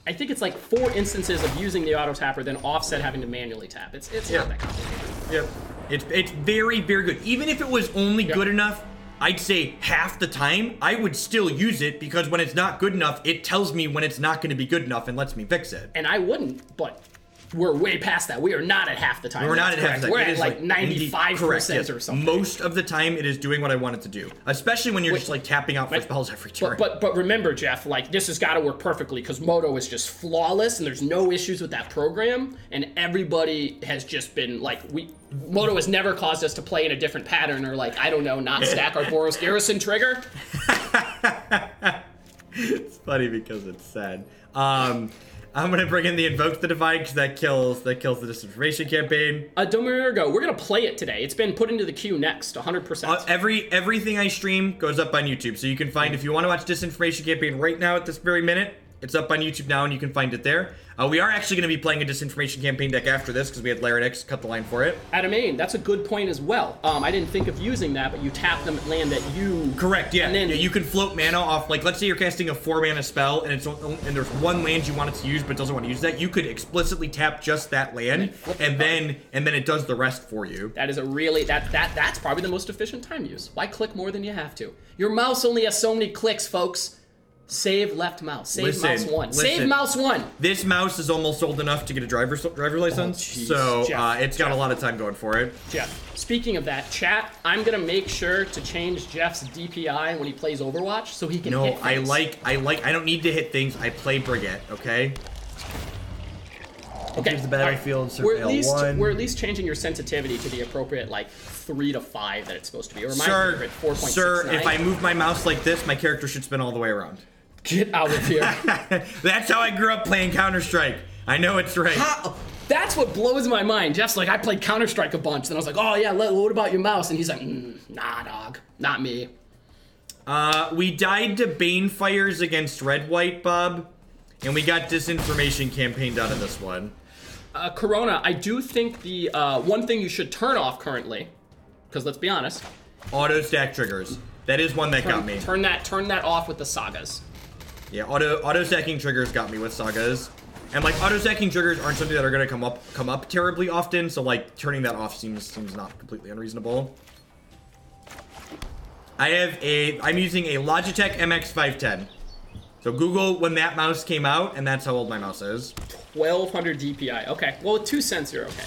I think it's like 4 instances of using the auto tapper, then offset having to manually tap. It's not that complicated. Yep. It's very, very good. Even if it was only good enough, I'd say half the time, I would still use it because when it's not good enough, it tells me when it's not going to be good enough and lets me fix it. And I wouldn't, but we're way past that. We are not at half the time. We're not at half the time. We're at like 95% or something. Most of the time, it is doing what I want it to do. Especially when you're just like tapping out for spells every turn. But remember, Jeff, like this has got to work perfectly because Moto is just flawless and there's no issues with that program. And everybody has just been like, Moto has never caused us to play in a different pattern or like, I don't know, not stack our Boros Garrison trigger. It's funny because it's sad. I'm going to bring in the Invoke the Divine because that kills the Disinformation campaign. Dominaria, we're going to play it today. It's been put into the queue next, 100%. Everything I stream goes up on YouTube. So you can find, if you want to watch Disinformation campaign right now at this very minute, it's up on YouTube now and you can find it there. We are actually going to be playing a Disinformation campaign deck after this because we had Larinix cut the line for it. Adamain, that's a good point as well. I didn't think of using that, but you tap them at land that you... Correct, yeah. And then you can float mana off, like let's say you're casting a 4-mana spell and there's one land you want it to use but doesn't want to use that. You could explicitly tap just that land and then it does the rest for you. That is a really... That's probably the most efficient time use. Why click more than you have to? Your mouse only has so many clicks, folks. Save left mouse. Save mouse 1. Save mouse 1. This mouse is almost old enough to get a driver's license, so it's got a lot of time going for it. Jeff, speaking of that, chat, I'm gonna make sure to change Jeff's DPI when he plays Overwatch so he can hit things. I don't need to hit things. I play Brigette, okay? Okay. Gives the battlefield we're at least changing your sensitivity to the appropriate like 3 to 5 that it's supposed to be. Or Sir, if I move my mouse like this, my character should spin all the way around. Get out of here. That's how I grew up playing Counter-Strike. I know it's right. That's what blows my mind. Jeff's like, I played Counter-Strike a bunch. And I was like, oh yeah, what about your mouse? And he's like, nah, dog, not me. We died to Bane Fires against Red-White, Bob. And we got disinformation campaigned out of this one. Corona, I do think the one thing you should turn off currently, because let's be honest. Auto stack triggers. That is one that got me. Turn that off with the sagas. Yeah, auto stacking triggers got me with sagas. And like auto stacking triggers aren't something that are gonna come up terribly often, so like turning that off seems not completely unreasonable. I'm using a Logitech MX510. So Google when that mouse came out, and that's how old my mouse is. 1200 DPI. Okay. Well, with 2 cents, you're okay.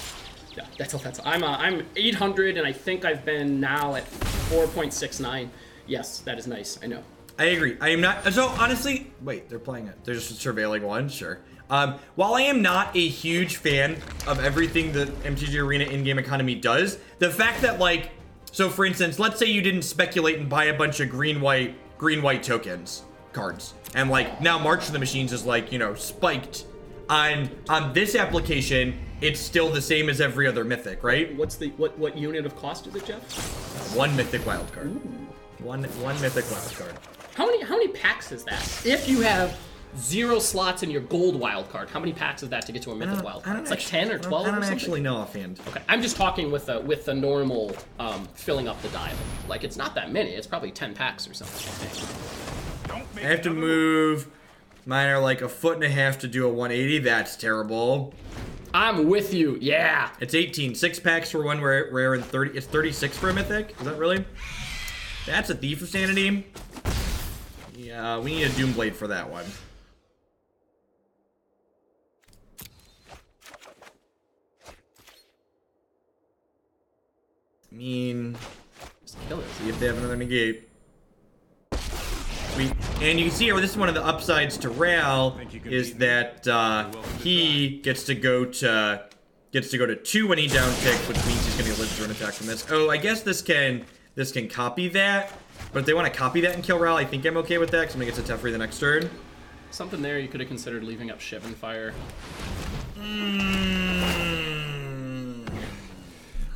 Yeah, that's all. I'm 800, and I think I've been now at 4.69. Yes, that is nice. I know. I agree. I am not. So honestly, wait, they're playing it. They're just surveilling one. Sure. While I am not a huge fan of everything that MTG Arena in-game economy does, the fact that like, so for instance, let's say you didn't speculate and buy a bunch of green-white tokens cards, and like now March of the Machines is like, you know, spiked on this application. It's still the same as every other mythic, right? What's the what unit of cost is it, Jeff? One mythic wild card. One mythic wild card. How many packs is that? If you have 0 slots in your gold wild card, how many packs is that to get to a mythic wild card? It's like 10 or 12 I don't or something? actually know offhand. Okay, I'm just talking with the normal filling up the dial. Like, it's not that many. It's probably 10 packs or something. I have to move. Mine are like 1.5 foot to do a 180. That's terrible. I'm with you. Yeah. It's 18. 6 packs for one rare and 30. It's 36 for a mythic. Is that really? That's a Thief of Sanity. Yeah, we need a Doomblade for that one. I mean, Just kill it. see if they have another negate. Sweet. And you can see here, this is one of the upsides to Ral, is that he gets to go to 2 when he down ticks, which means he's gonna live through an attack from this. Oh, I guess this can copy that. But if they want to copy that and kill Ral, I think I'm okay with that, because I'm gonna get to Teferi the next turn. Something there you could have considered leaving up Shivan Fire.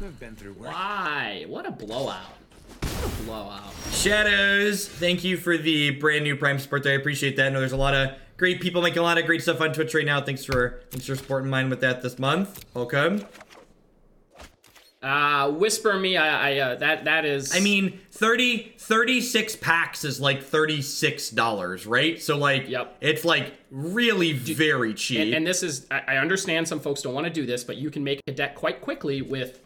We've been through worse. Why? What a blowout. What a blowout. Shadows, thank you for the brand new Prime support there. I appreciate that. I know there's a lot of great people making a lot of great stuff on Twitch right now. Thanks for supporting mine with that this month. Welcome. Whisper me, that is... I mean, 36 packs is like $36, right? So like, Yep. It's like really very cheap. And this is, I understand some folks don't want to do this, but you can make a deck quite quickly with,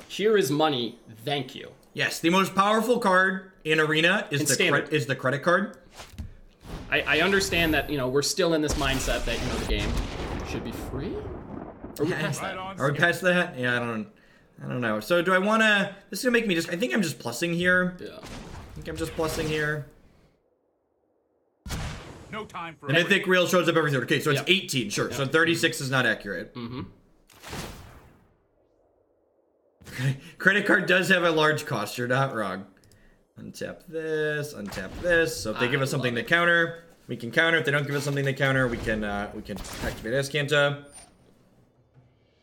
here is money, thank you. Yes, the most powerful card in Arena is the credit card. I understand that, you know, we're still in this mindset that, you know, the game should be free? Are we past that? Are we past that? Yeah, I don't know. So do I want to... This is going to make me just... I think I'm just plussing here. Yeah. I think I'm just plussing here. No time for The Mythic Reel shows up every third. Okay, so it's Yep. 18, sure. Yep. So 36 is not accurate. Mm-hmm. Credit card does have a large cost. You're not wrong. Untap this. So if they give us something to counter, we can counter. If they don't give us something to counter, we can activate Azcanta.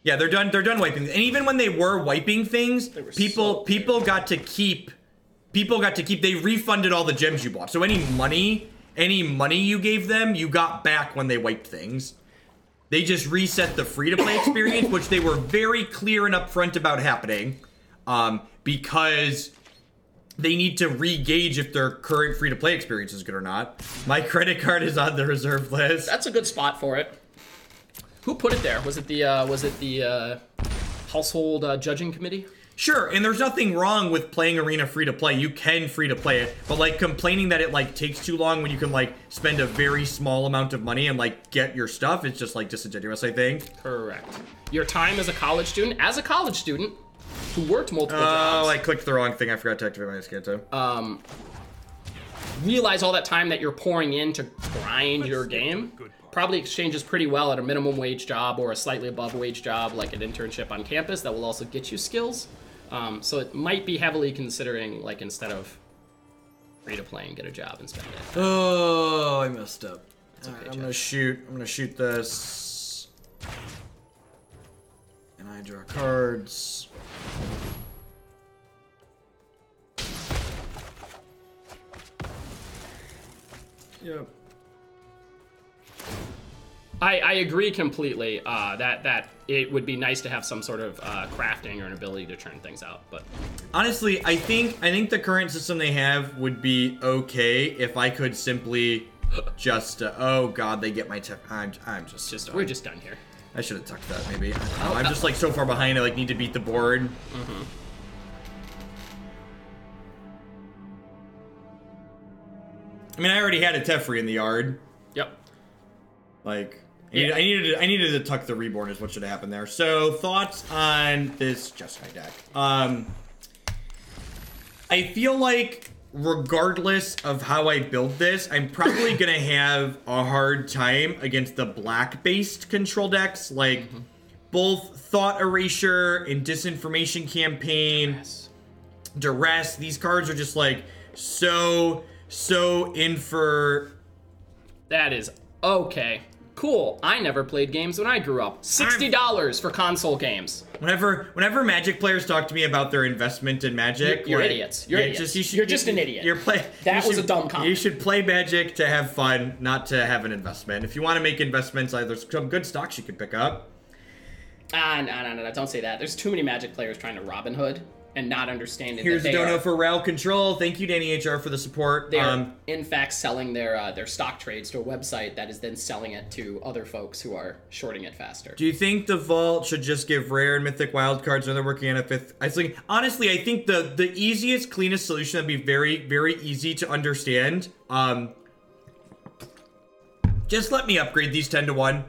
Yeah, they're done wiping. And even when they were wiping things, people got to keep. They refunded all the gems you bought. So any money you gave them, you got back when they wiped things. They just reset the free-to-play experience, which they were very clear and upfront about happening, because they need to re-gauge if their current free-to-play experience is good or not. My credit card is on the reserve list. That's a good spot for it. Who put it there? Was it the household judging committee? Sure, and there's nothing wrong with playing Arena free-to-play. You can free-to-play it, but like complaining that it like takes too long when you can like spend a very small amount of money and like get your stuff, it's just like disingenuous, I think. Correct. Your time as a college student, who worked multiple jobs. Oh, I clicked the wrong thing. I forgot to activate my Azcanta. Realize all that time that you're pouring in to grind your game probably exchanges pretty well at a minimum wage job or a slightly above wage job, like an internship on campus that will also get you skills. So it might be heavily considering, like, instead of free to play and get a job and spend it. Oh, I messed up. Okay, I'm gonna shoot this. And I draw cards. Yep. I agree completely that it would be nice to have some sort of crafting or an ability to turn things out, but honestly, I think the current system they have would be okay if I could simply just oh god, they get my tech. I'm just we're just done here. I should have tucked that maybe. I'm just like so far behind. I like need to beat the board. Mm-hmm. I mean, I already had a Teferi in the yard. Yep. Like. Yeah. I needed to tuck the Reborn is what should have happened there. So, thoughts on this Jeskai deck. I feel like, regardless of how I build this, I'm probably going to have a hard time against the black-based control decks. Like, both Thought Erasure and Disinformation Campaign, Duress. These cards are just, like, so in for... That is okay. Cool. I never played games when I grew up. $60 for console games. Whenever Magic players talk to me about their investment in Magic, you're idiots. You're idiots. You're just an idiot. That was a dumb comment. You should play Magic to have fun, not to have an investment. If you want to make investments, there's some good stocks you can pick up. No, don't say that. There's too many Magic players trying to Robin Hood and not understanding Here's that a dono for Ral Control. Thank you, Danny HR, for the support. They are, in fact, selling their stock trades to a website that is then selling it to other folks who are shorting it faster. Do you think the Vault should just give rare and mythic wild cards, or they're working on a fifth? Honestly, I think the easiest, cleanest solution that'd be very, very easy to understand. Just let me upgrade these 10 to 1.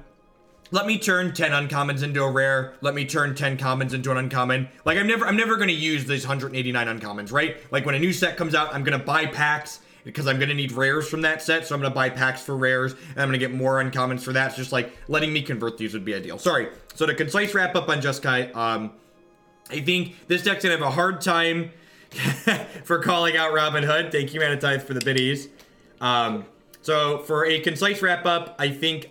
Let me turn 10 uncommons into a rare. Let me turn 10 commons into an uncommon. Like, I'm never gonna use these 189 uncommons, right? Like, when a new set comes out, I'm gonna buy packs because I'm gonna need rares from that set, so I'm gonna buy packs for rares, and I'm gonna get more uncommons for that. So just, like, letting me convert these would be ideal. Sorry. So to concise wrap up on Jeskai, I think this deck's gonna have a hard time for calling out Robin Hood. Thank you, Manatithe, for the biddies. So for a concise wrap up, I think,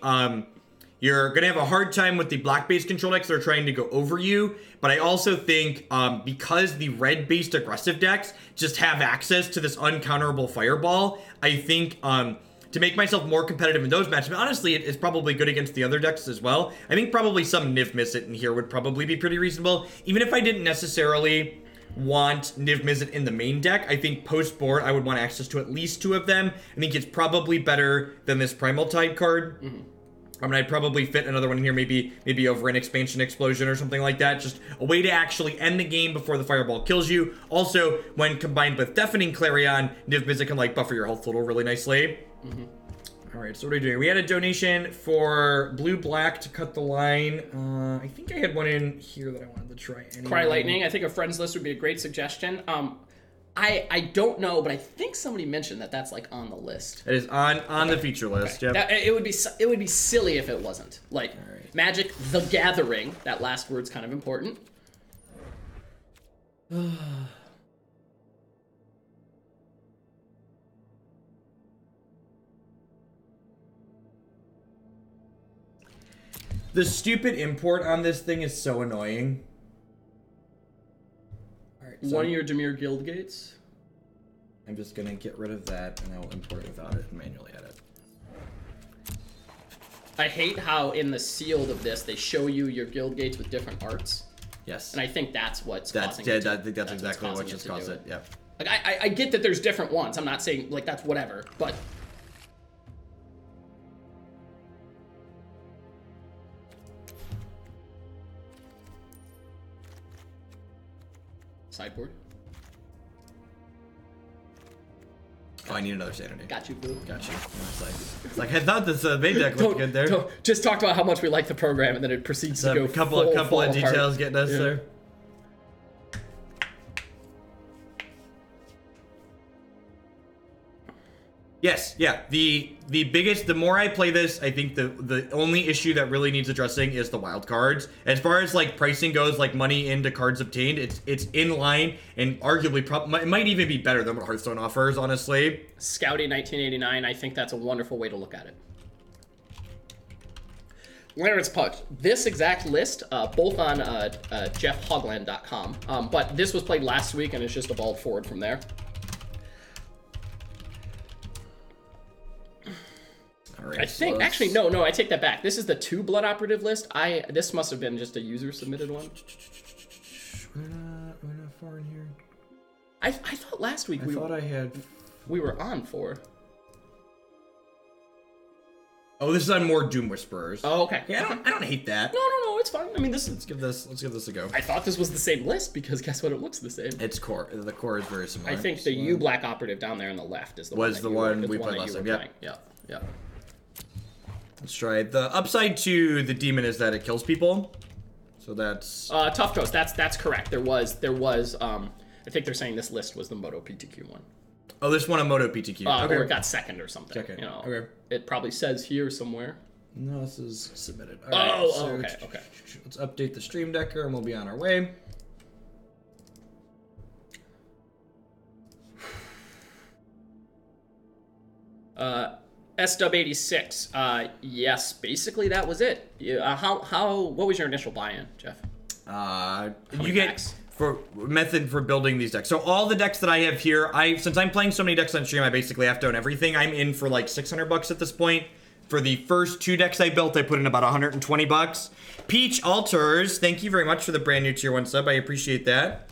you're going to have a hard time with the black-based control decks that are trying to go over you, but I also think because the red-based aggressive decks just have access to this uncounterable fireball, I think to make myself more competitive in those matches, but honestly, it's probably good against the other decks as well. I think probably some Niv Mizzet in here would probably be pretty reasonable, even if I didn't necessarily want Niv Mizzet in the main deck. I think post-board, I would want access to at least 2 of them. I think it's probably better than this Primal Tide card. Mm-hmm. I mean, I'd probably fit another one in here, maybe over an Expansion Explosion or something like that. Just a way to actually end the game before the fireball kills you. Also, when combined with Deafening Clarion, Niv Mizzet can, like, buffer your health total really nicely. Mm-hmm. All right, so what are we doing? We had a donation for blue-black to cut the line. I think I had one in here that I wanted to try anyway. Cry Lightning. I think a friends list would be a great suggestion. I don't know, but I think somebody mentioned that that's like on the list. It is on the feature list. Okay. Yep. It would be silly if it wasn't. Like right. Magic: The Gathering. That last word's kind of important. The stupid import on this thing is so annoying. So one of your Dimir Guild Gates. I'm just gonna get rid of that and I will import it without it and manually edit. I hate how in the sealed of this they show you your Guild Gates with different arts. Yes. And I think that's what's causing it. I think that's exactly what just caused it. Yep. Like I get that there's different ones. I'm not saying like that's whatever, but sideboard. Oh, I need another sanity. Got you, boo. Got you. It's like I thought this main deck looked good there. Just talked about how much we like the program, and then it proceeds to go a couple of details getting us there. Yes, yeah. The more I play this, I think the only issue that really needs addressing is the wild cards. As far as like pricing goes, like money into cards obtained, it's in line and arguably it might even be better than what Hearthstone offers, honestly. Scouty 1989, I think that's a wonderful way to look at it. Lawrence Pudge. This exact list, both on jeffhogland.com, but this was played last week and it's just evolved forward from there. All right, I think, actually, no, I take that back. This is the 2 Blood Operative list. This must have been just a user-submitted one. We're not far in here. I thought last week we were on 4. Oh, this is on more Doom Whisperers. Oh, okay. Yeah, I don't hate that. No, it's fine. I mean, let's give this a go. I thought this was the same list because guess what? It looks the same. It's core. The core is very similar. I think the U Black Operative down there on the left is the one we played last time. Yeah. Let's try it. The upside to the demon is that it kills people. So that's Tough Ghost. That's correct. There was I think they're saying this list was the Moto PTQ one. Oh, this one a Moto PTQ. Okay. Or it got second or something. Okay. You know, Okay. It probably says here somewhere. No, this is submitted. All right, Okay. Let's update the stream decker and we'll be on our way. SW86. Yes, basically that was it. What was your initial buy-in, Jeff? You get for method for building these decks. So all the decks that I have here, since I'm playing so many decks on stream, I basically have to own everything. I'm in for like $600 at this point. For the first 2 decks I built, I put in about $120. Peach Altars, thank you very much for the brand new tier 1 sub. I appreciate that.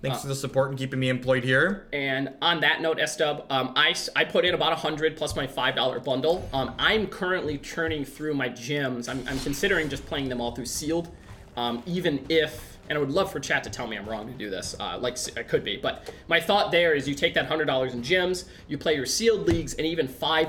Thanks for the support and keeping me employed here. And on that note, SW, I put in about 100 plus my $5 bundle. I'm currently churning through my gyms. I'm considering just playing them all through sealed, even if, and I would love for chat to tell me I'm wrong to do this, like I could be, but my thought there is you take that $100 in gyms, you play your sealed leagues, and even 5